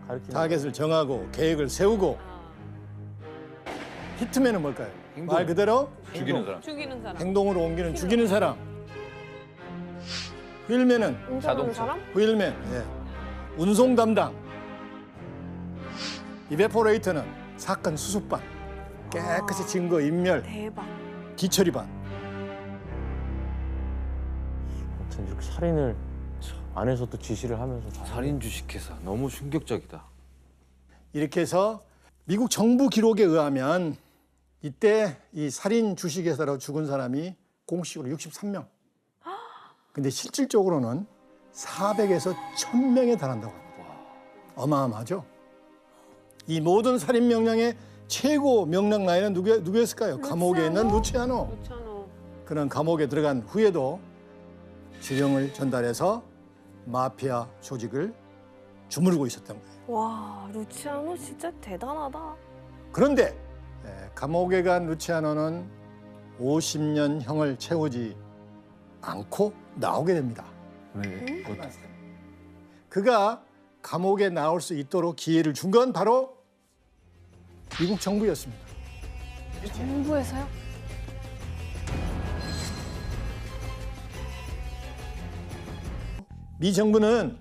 가르치는 타겟을 정하고 계획을 세우고 히트맨은 뭘까요? 말 그대로 죽이는 사람. 죽이는 사람. 행동으로 옮기는 죽이는 사람. 휠맨은 운전하는 자동차. 사람? 휠맨. 예. 운송 담당. 이베포레이터는 사건 수습반. 깨끗이 증거 인멸, 대박. 뒤처리반. 아무튼 이렇게 살인을 안에서 또 지시를 하면서 다 살인 주식회사 너무 충격적이다. 이렇게 해서 미국 정부 기록에 의하면 이때 이 살인 주식회사로 죽은 사람이 공식으로 63명. 근데 실질적으로는 400에서 1000명에 달한다고 합니다. 어마어마하죠? 이 모든 살인 명령의 최고 명령 라인은 누구였을까요? 감옥에 있는 루치아노. 루치아노. 그는 감옥에 들어간 후에도 지령을 전달해서 마피아 조직을 주무르고 있었던 거예요. 와, 루치아노 진짜 대단하다. 그런데 감옥에 간 루치아노는 50년형을 채우지 않고 나오게 됩니다. 왜? 그가 감옥에 나올 수 있도록 기회를 준 건 바로 미국 정부였습니다. 정부에서요? 미 정부는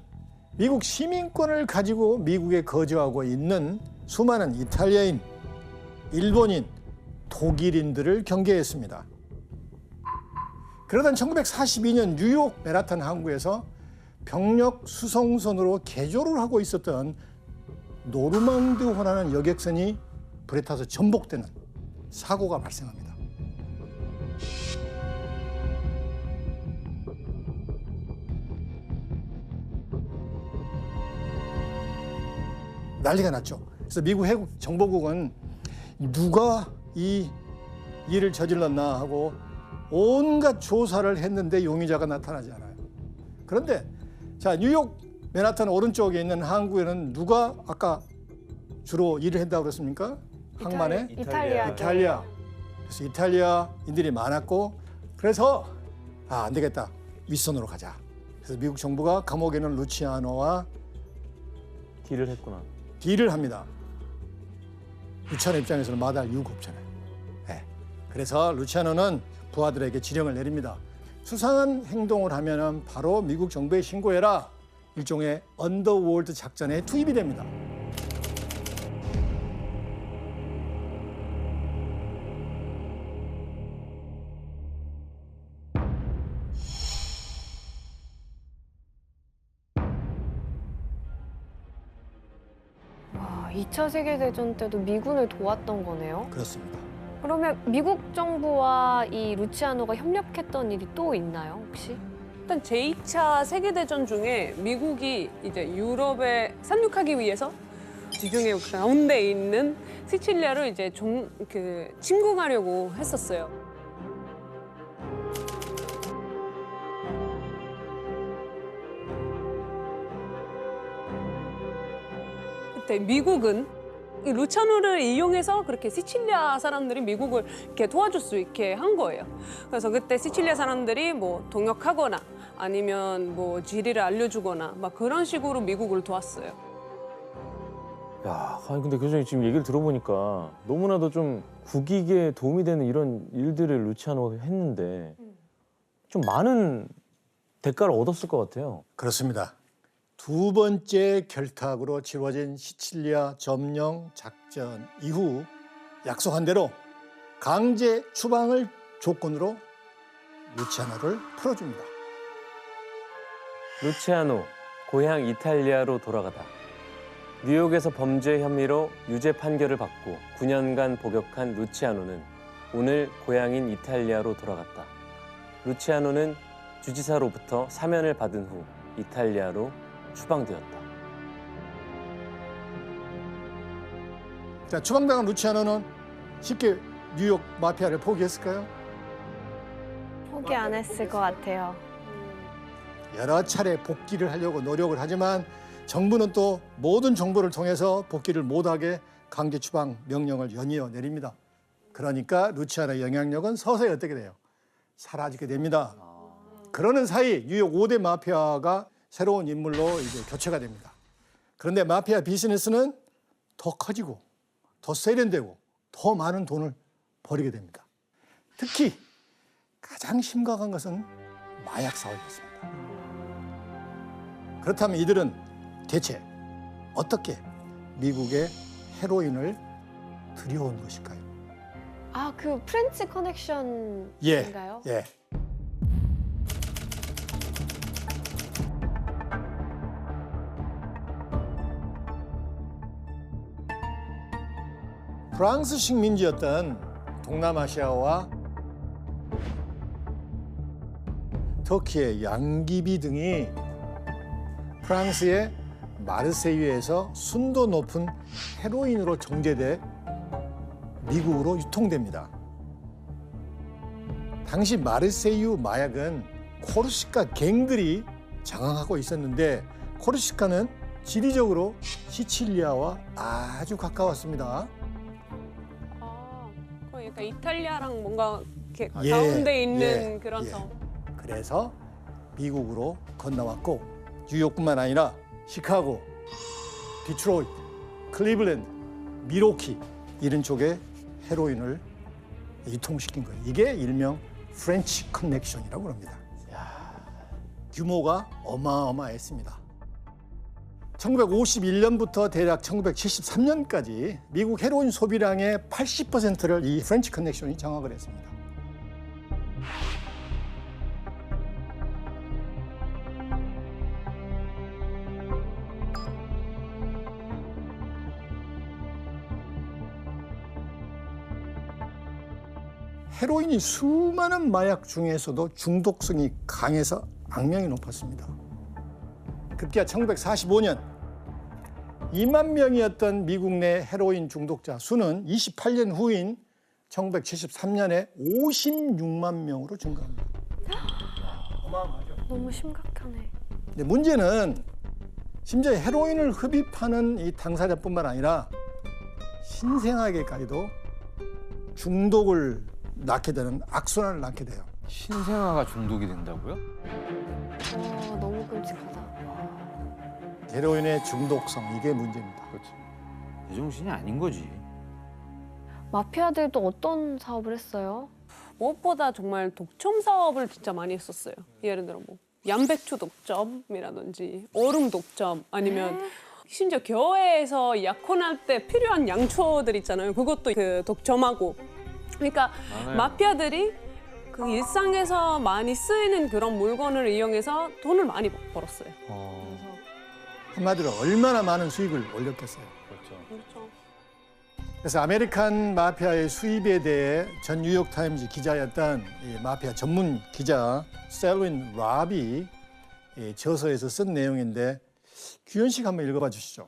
미국 시민권을 가지고 미국에 거주하고 있는 수많은 이탈리아인, 일본인, 독일인들을 경계했습니다. 그러던 1942년 뉴욕 맨하탄 항구에서 병력 수송선으로 개조를 하고 있었던 노르망드호라는 여객선이 불에 타서 전복되는 사고가 발생합니다. 난리가 났죠. 그래서 미국 해군 정보국은 누가 이 일을 저질렀나 하고 온갖 조사를 했는데 용의자가 나타나지 않아요. 그런데 자, 뉴욕 맨하탄 오른쪽에 있는 항구에는 누가 아까 주로 일을 했다고 그랬습니까? 항만에 이탈리아. 그래서 이탈리아인들이 많았고 그래서 안 되겠다. 윗선으로 가자. 그래서 미국 정부가 감옥에 있는 루치아노와 딜을 했구나. 딜을 합니다. 루치아노 입장에서는 마다할 이유가 없잖아요. 네. 그래서 루치아노는 부하들에게 지령을 내립니다. 수상한 행동을 하면은 바로 미국 정부에 신고해라. 일종의 언더월드 작전에 투입이 됩니다. 와, 2차 세계대전 때도 미군을 도왔던 거네요. 그렇습니다. 그러면 미국 정부와 이 루치아노가 협력했던 일이 또 있나요, 혹시? 일단 제2차 세계대전 중에 미국이 이제 유럽에 상륙하기 위해서 지중해 가운데 있는 시칠리아를 이제 침공하려고 했었어요. 그때 미국은 이 루치아노를 이용해서 그렇게 시칠리아 사람들이 미국을 이렇게 도와줄 수 있게 한 거예요. 그래서 그때 시칠리아 사람들이 뭐 동역하거나 아니면 뭐 지리를 알려주거나 막 그런 식으로 미국을 도왔어요. 야, 아니 근데 교수님 지금 얘기를 들어보니까 너무나도 좀 국익에 도움이 되는 이런 일들을 루치아노가 했는데 좀 많은 대가를 얻었을 것 같아요. 그렇습니다. 두 번째 결탁으로 치러진 시칠리아 점령 작전 이후 약속한 대로 강제 추방을 조건으로 루치아노를 풀어줍니다. 루치아노, 고향 이탈리아로 돌아가다. 뉴욕에서 범죄 혐의로 유죄 판결을 받고 9년간 복역한 루치아노는 오늘 고향인 이탈리아로 돌아갔다. 루치아노는 주지사로부터 사면을 받은 후 이탈리아로 추방되었다. 자, 추방당한 루치아노는 쉽게 뉴욕 마피아를 포기했을까요? 포기 안 했을 것 같아요. 여러 차례 복귀를 하려고 노력을 하지만 정부는 또 모든 정보를 통해서 복귀를 못하게 강제 추방 명령을 연이어 내립니다. 그러니까 루치아노의 영향력은 서서히 어떻게 돼요? 사라지게 됩니다. 그러는 사이 뉴욕 5대 마피아가 새로운 인물로 이제 교체가 됩니다. 그런데 마피아 비즈니스는 더 커지고 더 세련되고 더 많은 돈을 벌이게 됩니다. 특히 가장 심각한 것은 마약 사업이었습니다. 그렇다면 이들은 대체 어떻게 미국의 헤로인을 들여온 것일까요? 아, 그 프렌치 커넥션인가요? 예. 프랑스 식민지였던 동남아시아와 터키의 양귀비 등이 프랑스의 마르세유에서 순도 높은 헤로인으로 정제돼 미국으로 유통됩니다. 당시 마르세유 마약은 코르시카 갱들이 장악하고 있었는데 코르시카는 지리적으로 시칠리아와 아주 가까웠습니다. 그러니까 이탈리아랑 뭔가 이렇게 예, 가운데 있는 예, 그런 예. 섬. 그래서 미국으로 건너왔고 뉴욕뿐만 아니라 시카고, 디트로이트, 클리블랜드, 미로키 이런 쪽에 헤로인을 유통시킨 거예요. 이게 일명 프렌치 커넥션이라고 합니다. 규모가 어마어마했습니다. 1951년부터 대략 1973년까지 미국 헤로인 소비량의 80%를 이 프렌치 커넥션이 장악을 했습니다. 헤로인이 수많은 마약 중에서도 중독성이 강해서 악명이 높았습니다. 급기야 1945년 2만 명이었던 미국 내 헤로인 중독자 수는 28년 후인 1973년에 56만 명으로 증가합니다. 어마어마하죠. 너무 심각하네. 근데 문제는 심지어 헤로인을 흡입하는 이 당사자뿐만 아니라 신생아에게까지도 중독을 낳게 되는 악순환을 낳게 돼요. 신생아가 중독이 된다고요? 와, 너무 끔찍하다. 헤로인의 중독성 이게 문제입니다. 그렇지. 제정신이 아닌 거지. 마피아들도 어떤 사업을 했어요? 무엇보다 정말 독점 사업을 진짜 많이 했었어요. 예를 들어 뭐 양배추 독점이라든지 얼음 독점 아니면 심지어 교회에서 약혼할 때 필요한 양초들 있잖아요. 그것도 그 독점하고. 그러니까 많아요. 마피아들이 그 일상에서 많이 쓰이는 그런 물건을 이용해서 돈을 많이 벌었어요. 한마디로 얼마나 많은 수익을 올렸겠어요. 그렇죠. 그래서 아메리칸 마피아의 수입에 대해 전 뉴욕타임즈 기자였던 이 마피아 전문 기자 셀윈 라비 저서에서 쓴 내용인데 규현 씨가 한번 읽어봐 주시죠.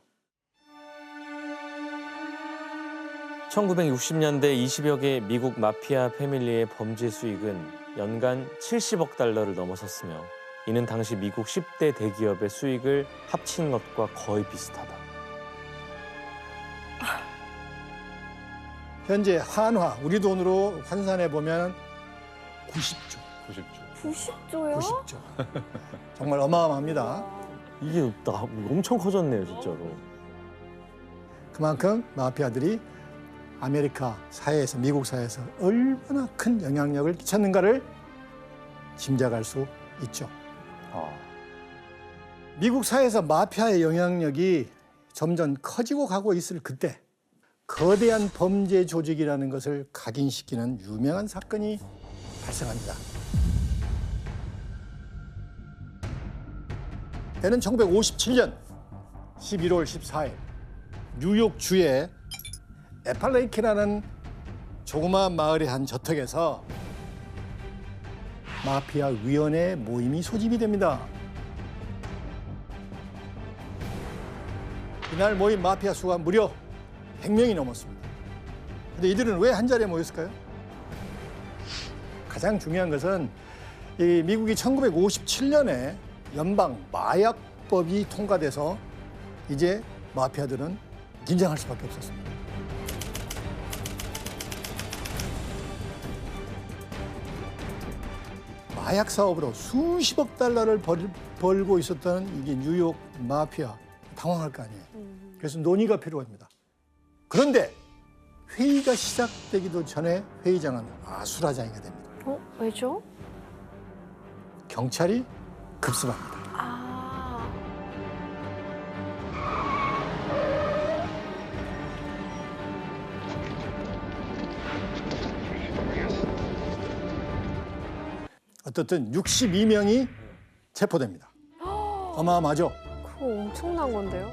1960년대 20여 개 미국 마피아 패밀리의 범죄 수익은 연간 70억 달러를 넘어섰으며 이는 당시 미국 10대 대기업의 수익을 합친 것과 거의 비슷하다. 현재 한화 우리 돈으로 환산해 보면 90조. 90조요? 90조. 정말 어마어마합니다. 이게 엄청 커졌네요, 진짜로. 그만큼 마피아들이 아메리카 사회에서 미국 사회에서 얼마나 큰 영향력을 끼쳤는가를 짐작할 수 있죠. 미국 사회에서 마피아의 영향력이 점점 커지고 가고 있을 그때 거대한 범죄 조직이라는 것을 각인시키는 유명한 사건이 발생합니다. 때는 1957년 11월 14일 뉴욕주의 에팔레이키라는 조그마한 마을의 한 저택에서 마피아 위원회 모임이 소집이 됩니다. 이날 모인 마피아 수가 무려 100명이 넘었습니다. 근데 이들은 왜 한자리에 모였을까요? 가장 중요한 것은 이 미국이 1957년에 연방 마약법이 통과돼서 이제 마피아들은 긴장할 수밖에 없었습니다. 마약 사업으로 수십억 달러를 벌고 있었던 이게 뉴욕 마피아 당황할 거 아니에요. 그래서 논의가 필요합니다. 그런데 회의가 시작되기도 전에 회의장은 아수라장이가 됩니다. 왜죠? 경찰이 급습합니다. 아, 어떻든 62명이 체포됩니다. 어마어마하죠? 그거 엄청난 건데요.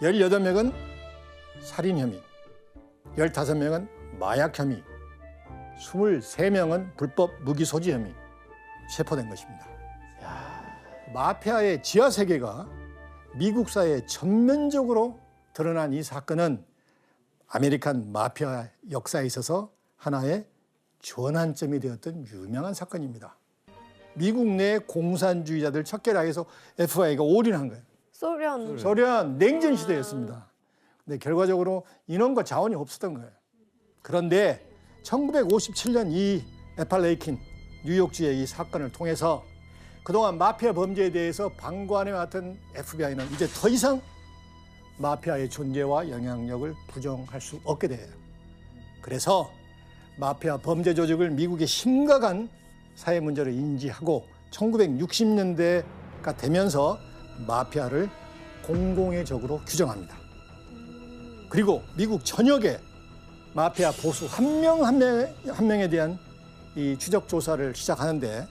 열여덟 명은 살인 혐의, 15명은 마약 혐의, 23명은 불법 무기 소지 혐의 체포된 것입니다. 마피아의 지하 세계가 미국 사회에 전면적으로 드러난 이 사건은 아메리칸 마피아 역사에 있어서 하나의 전환점이 되었던 유명한 사건입니다. 미국 내 공산주의자들 척결하기 위해서 FBI가 올인한 거예요. 소련 냉전 시대였습니다. 근데 결과적으로 인원과 자원이 없었던 거예요. 그런데 1957년 이 애팔레이킨 뉴욕주의 이 사건을 통해서 그동안 마피아 범죄에 대해서 방관해왔던 FBI는 이제 더 이상 마피아의 존재와 영향력을 부정할 수 없게 돼요. 그래서 마피아 범죄 조직을 미국의 심각한 사회 문제로 인지하고 1960년대가 되면서 마피아를 공공의 적으로 규정합니다. 그리고 미국 전역에 마피아 보수 한 명 한 명에 대한 이 추적 조사를 시작하는데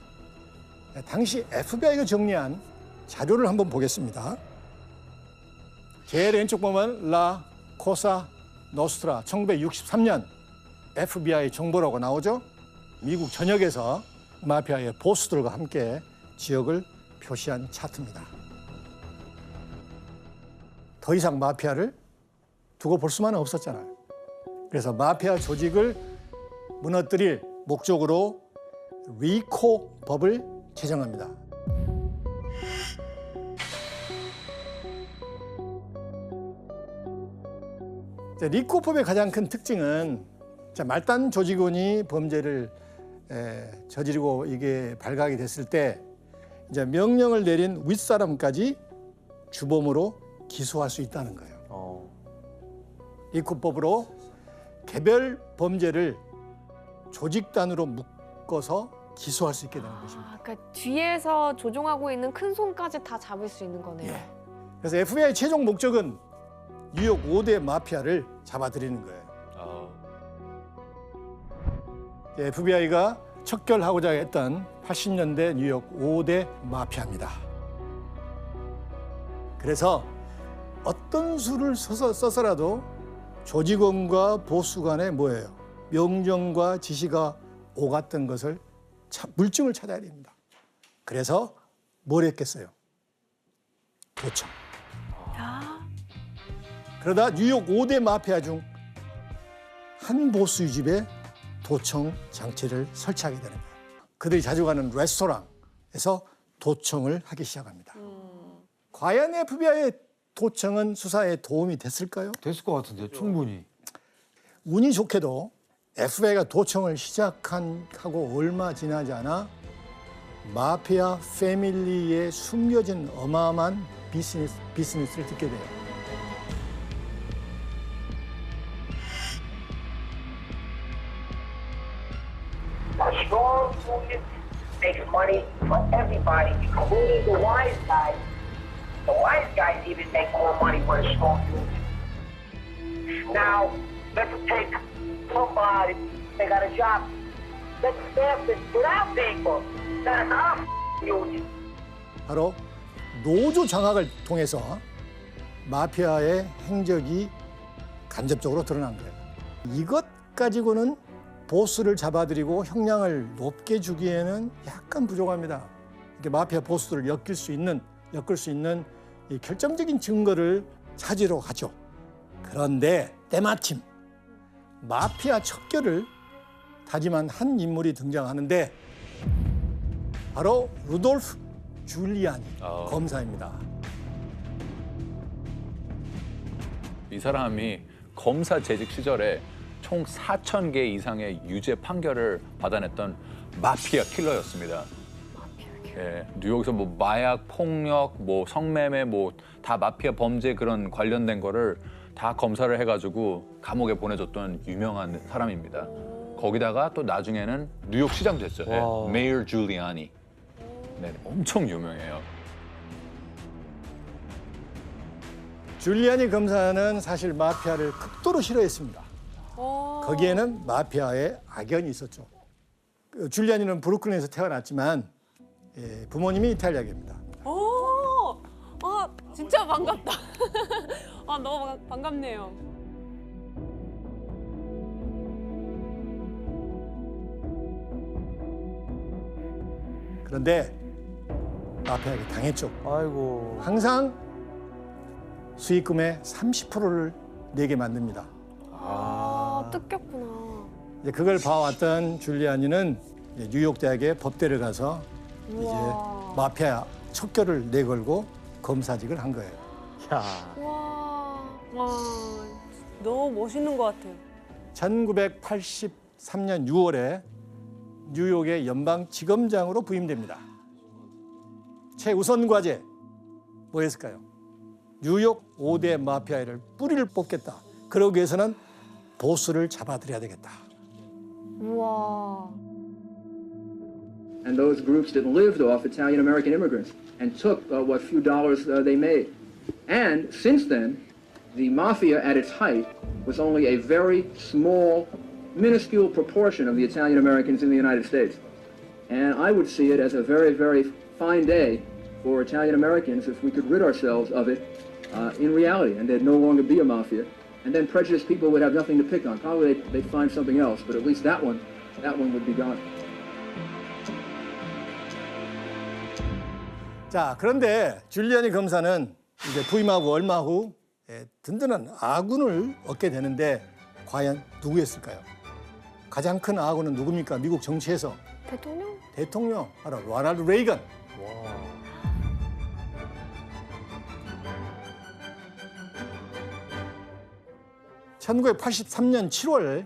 당시 FBI가 정리한 자료를 한번 보겠습니다. 제일 왼쪽 보면 라 코사 노스트라 1963년 FBI 정보라고 나오죠. 미국 전역에서 마피아의 보스들과 함께 지역을 표시한 차트입니다. 더 이상 마피아를 두고 볼 수만은 없었잖아요. 그래서 마피아 조직을 무너뜨릴 목적으로 리코 법을 제정합니다. 리코법의 가장 큰 특징은 말단 조직원이 범죄를 저지르고 이게 발각이 됐을 때 이제 명령을 내린 윗사람까지 주범으로 기소할 수 있다는 거예요. 리코법으로 개별 범죄를 조직단으로 묶어서 기소할 수 있게 되는 것입니다. 그러니까 뒤에서 조종하고 있는 큰 손까지 다 잡을 수 있는 거네요. 예. 그래서 FBI 최종 목적은 뉴욕 5대 마피아를 잡아들이는 거예요. FBI가 척결하고자 했던 80년대 뉴욕 5대 마피아입니다. 그래서 어떤 수를 써서라도 조직원과 보수 간에 뭐예요? 명령과 지시가 오갔던 것을 물증을 찾아야 됩니다. 그래서 뭘 했겠어요? 도청. 그러다 뉴욕 5대 마피아 중 한 보수의 집에 도청 장치를 설치하게 되는 거예요. 그들이 자주 가는 레스토랑에서 도청을 하기 시작합니다. 과연 FBI의 도청은 수사에 도움이 됐을까요? 됐을 것 같은데 충분히. 운이 좋게도 FBI가 도청을 시작하고 얼마 지나지 않아 마피아 패밀리에 숨겨진 어마어마한 비즈니스를 듣게 돼요. A strong union makes money for everybody, including the wise guys. The wise guys even make more money with a strong union. Now, let's take somebody, they got a job. Let's staff it without people. That's our union. 바로 노조 장악을 통해서 마피아의 행적이 간접적으로 드러난 거예요. 이것 가지고는 보스를 잡아들이고 형량을 높게 주기에는 약간 부족합니다. 이렇게 마피아 보스들을 엮을 수 있는 이 결정적인 증거를 찾으러 가죠. 그런데 때마침 마피아 척결을 다짐한 한 인물이 등장하는데 바로 루돌프 줄리아니 검사입니다. 이 사람이 검사 재직 시절에 총 4,000개 이상의 유죄 판결을 받아냈던 마피아 킬러였습니다. 예, 뉴욕에서 뭐 마약, 폭력, 뭐 성매매, 뭐 다 마피아 범죄 그런 관련된 거를 다 검사를 해가지고 감옥에 보내줬던 유명한 사람입니다. 거기다가 또 나중에는 뉴욕 시장 됐어요. 와. 메이어 줄리아니. 네, 엄청 유명해요. 줄리아니 검사는 사실 마피아를 극도로 싫어했습니다. 거기에는 마피아의 악연이 있었죠. 줄리아니는 브루클린에서 태어났지만 부모님이 이탈리아계입니다. 진짜 반갑다. 너무 반갑네요. 그런데 마피아에게 당했죠. 아이고. 항상 수익금의 30%를 내게 만듭니다. 뜯겼구나. 이제 그걸 봐왔던 줄리아니는 이제 뉴욕 대학의 법대를 가서 우와. 이제 마피아 척결을 내걸고 검사직을 한 거예요. 야. 와. 와, 너무 멋있는 것 같아요. 1983년 6월에 뉴욕의 연방지검장으로 부임됩니다. 최우선 과제 뭐였을까요? 뉴욕 5대 마피아를 뿌리를 뽑겠다. 그러기 위해서는 보스를 잡아들여야 되겠다. 우와. And those groups that lived off Italian American immigrants and took what few dollars they made. And since then, the mafia at its height was only a very small, minuscule proportion of the Italian Americans in the United States. And I would see it as a very, very fine day for Italian Americans if we could rid ourselves of it in reality and there'd no longer be a mafia. And then prejudiced people would have nothing to pick on. Probably they'd find something else, but at least that one would be gone. 자, 그런데 줄리아니 검사는 이제 부임하고 얼마 후 든든한 아군을 얻게 되는데 과연 누구였을까요? 가장 큰 아군은 누굽니까? 미국 정치에서 대통령? 대통령 바로 로널드 레이건. 1983년 7월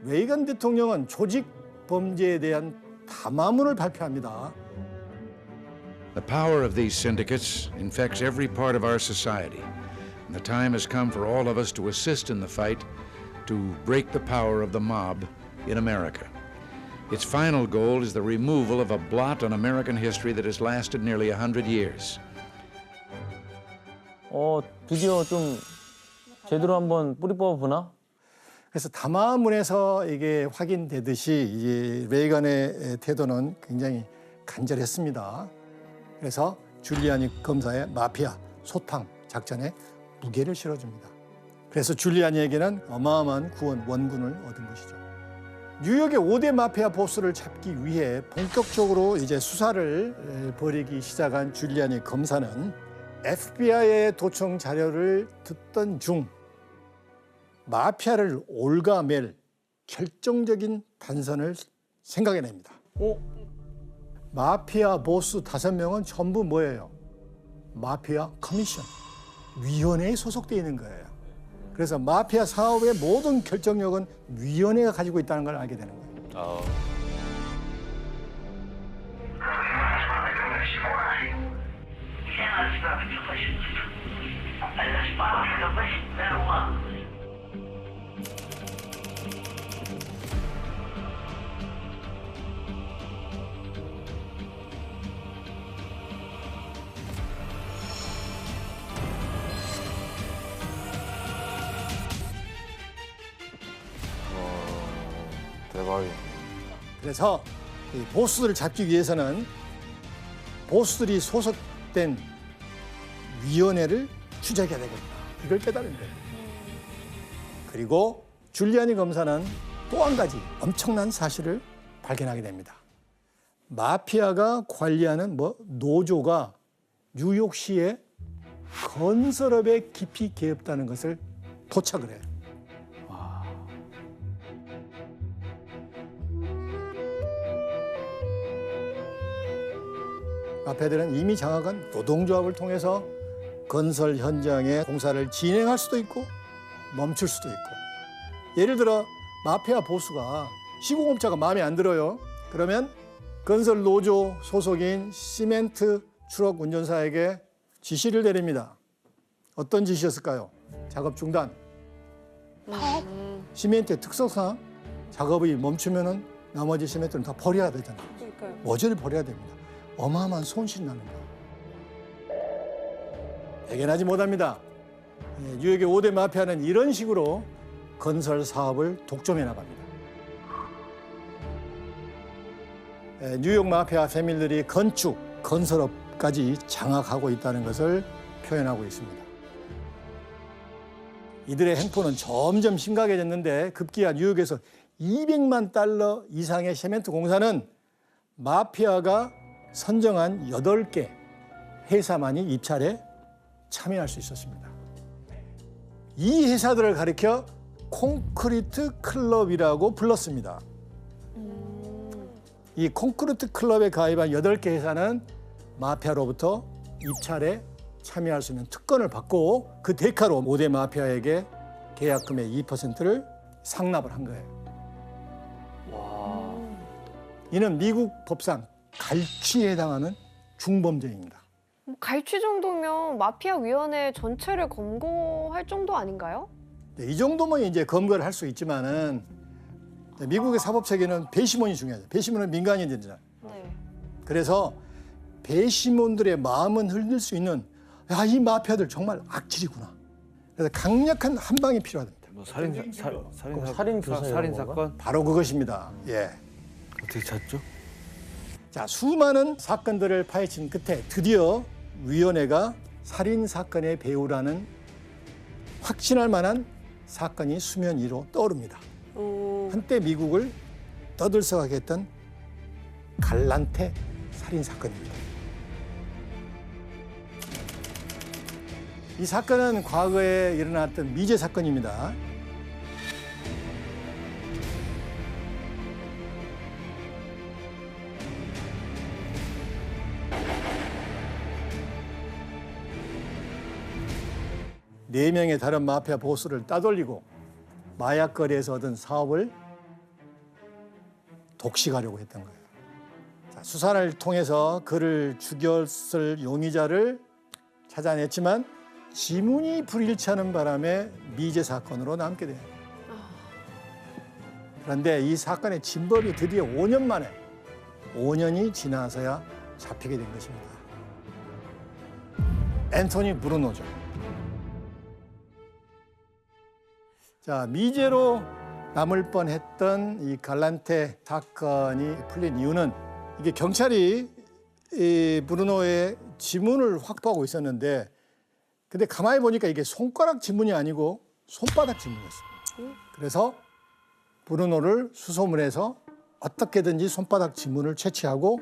레이건 대통령은 조직 범죄에 대한 담화문을 발표합니다. The power of these syndicates infects every part of our society. And the time has come for all of us to assist in the fight to break the power of the mob in America. Its final goal is the removal of a blot on American history that has lasted nearly 100 years. 드디어 좀 제대로 한번 뿌리 뽑아 보나? 그래서 담화문에서 이게 확인되듯이 이제 레이건의 태도는 굉장히 간절했습니다. 그래서 줄리아니 검사의 마피아 소탕 작전에 무게를 실어줍니다. 그래서 줄리아니에게는 어마어마한 구원 원군을 얻은 것이죠. 뉴욕의 5대 마피아 보스를 잡기 위해 본격적으로 이제 수사를 벌이기 시작한 줄리아니 검사는 FBI의 도청 자료를 듣던 중 마피아를 올가맬 결정적인 단선을 생각해냅니다. 마피아 보스 5명은 전부 뭐예요? 마피아 커미션, 위원회에 소속되어 있는 거예요. 그래서 마피아 사업의 모든 결정력은 위원회가 가지고 있다는 걸 알게 되는 거예요. 대박이야. 그래서 이 보스들을 잡기 위해서는 보스들이 소속된 위원회를 추적해야 되겠다. 이걸 깨달은 거예요. 그리고 줄리아니 검사는 또 한 가지 엄청난 사실을 발견하게 됩니다. 마피아가 관리하는 노조가 뉴욕시의 건설업에 깊이 개입다는 것을 포착을 해요. 마피아들은 이미 장악한 노동조합을 통해서 건설 현장에 공사를 진행할 수도 있고 멈출 수도 있고 예를 들어 마피아 보스가 시공업자가 마음에 안 들어요. 그러면 건설 노조 소속인 시멘트 트럭 운전사에게 지시를 내립니다. 어떤 지시였을까요? 작업 중단. 시멘트의 특성상 작업이 멈추면은 나머지 시멘트는 다 버려야 되잖아요. 그러니까요. 모조리 버려야 됩니다. 어마어마한 손실이 나는 거예요. 대견하지 못합니다. 뉴욕의 5대 마피아는 이런 식으로 건설 사업을 독점해 나갑니다. 뉴욕 마피아 패밀리들이 건축, 건설업까지 장악하고 있다는 것을 표현하고 있습니다. 이들의 행포는 점점 심각해졌는데 급기야 뉴욕에서 200만 달러 이상의 시멘트 공사는 마피아가 선정한 8개 회사만이 입찰에 참여할 수 있었습니다. 이 회사들을 가리켜 콘크리트 클럽이라고 불렀습니다. 이 콘크리트 클럽에 가입한 8개 회사는 마피아로부터 입찰에 참여할 수 있는 특권을 받고 그 대가로 5대 마피아에게 계약금의 2%를 상납을 한 거예요. 이는 미국 법상 갈취에 해당하는 중범죄입니다. 갈취 정도면 마피아 위원회 전체를 검거할 정도 아닌가요? 네, 이 정도면 이제 검거를 할 수 있지만은 미국의 사법 체계는 배심원이 중요하죠. 배심원은 민간인들이잖아요. 네. 그래서 배심원들의 마음은 흘릴 수 있는 야, 이 마피아들 정말 악질이구나. 그래서 강력한 한 방이 필요합니다. 뭐 살인 살인 사건 바로 그것입니다. 예. 어떻게 찾죠? 자, 수많은 사건들을 파헤친 끝에 드디어 위원회가 살인 사건의 배후라는 확신할 만한 사건이 수면 위로 떠오릅니다. 한때 미국을 떠들썩하게 했던 갈란테 살인 사건입니다. 이 사건은 과거에 일어났던 미제 사건입니다. 네 명의 다른 마피아 보스를 따돌리고 마약 거래에서 얻은 사업을 독식하려고 했던 거예요. 자, 수사를 통해서 그를 죽였을 용의자를 찾아냈지만 지문이 불일치하는 바람에 미제 사건으로 남게 돼요. 그런데 이 사건의 진범이 드디어 5년 만에 5년이 지나서야 잡히게 된 것입니다. 앤토니 브루노죠. 자, 미제로 남을 뻔했던 이 갈란테 사건이 풀린 이유는 이게 경찰이 이 브루노의 지문을 확보하고 있었는데 근데 가만히 보니까 이게 손가락 지문이 아니고 손바닥 지문이었어요. 그래서 브루노를 수소문해서 어떻게든지 손바닥 지문을 채취하고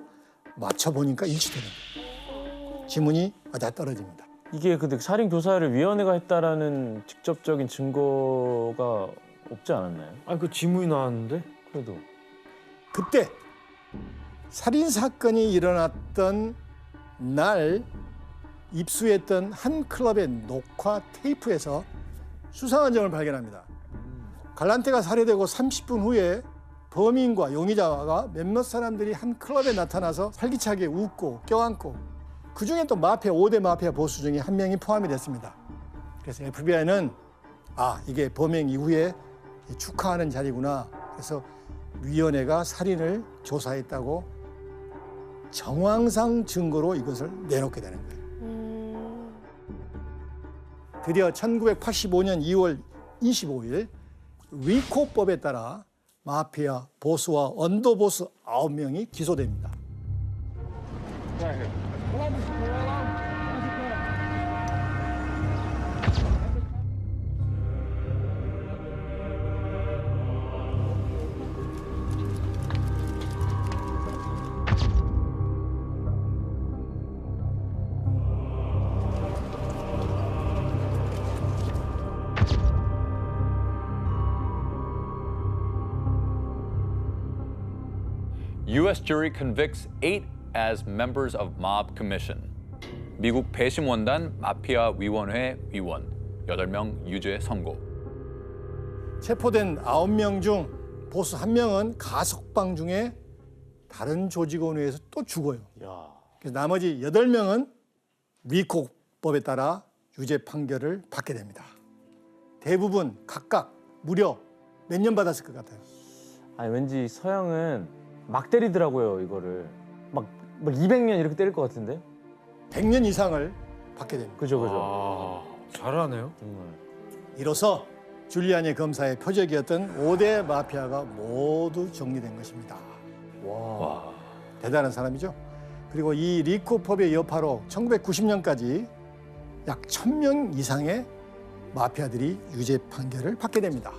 맞춰보니까 일치되는 거예요. 지문이 맞아 떨어집니다. 이게 근데 살인 교사를 위원회가 했다라는 직접적인 증거가 없지 않았나요? 아니 그 지문이 나왔는데 그래도 그때 살인 사건이 일어났던 날 입수했던 한 클럽의 녹화 테이프에서 수상한 점을 발견합니다. 갈란테가 살해되고 30분 후에 범인과 용의자가 몇몇 사람들이 한 클럽에 나타나서 활기차게 웃고 껴안고 그중에 또 마피아 5대 마피아 보스 중에 한 명이 포함이 됐습니다. 그래서 FBI는 이게 범행 이후에 축하하는 자리구나. 그래서 위원회가 살인을 조사했다고 정황상 증거로 이것을 내놓게 되는 거예요. 드디어 1985년 2월 25일 리코법에 따라 마피아 보스와 언더보스 9명이 기소됩니다. U.S. jury convicts 8 as members of mob commission. 미국 배심원단 마피아 위원회 위원 8명 유죄 선고. 체포된 9명 중 보스 1명은 가석방 중에 다른 조직원에 의해서 또 죽어요. 야. 그래서 나머지 8명은 리코법에 따라 유죄 판결을 받게 됩니다. 대부분 각각 무려 몇 년 받았을 것 같아요? 아니 왠지 서양은 막 때리더라고요 이거를 막 200년 이렇게 때릴 것 같은데 100년 이상을 받게 됩니다. 그죠 아, 잘하네요. 정말 이로써 줄리아니 검사의 표적이었던 5대 마피아가 모두 정리된 것입니다. 와. 대단한 사람이죠. 그리고 이 리코법의 여파로 1990년까지 약 1000명 이상의 마피아들이 유죄 판결을 받게 됩니다.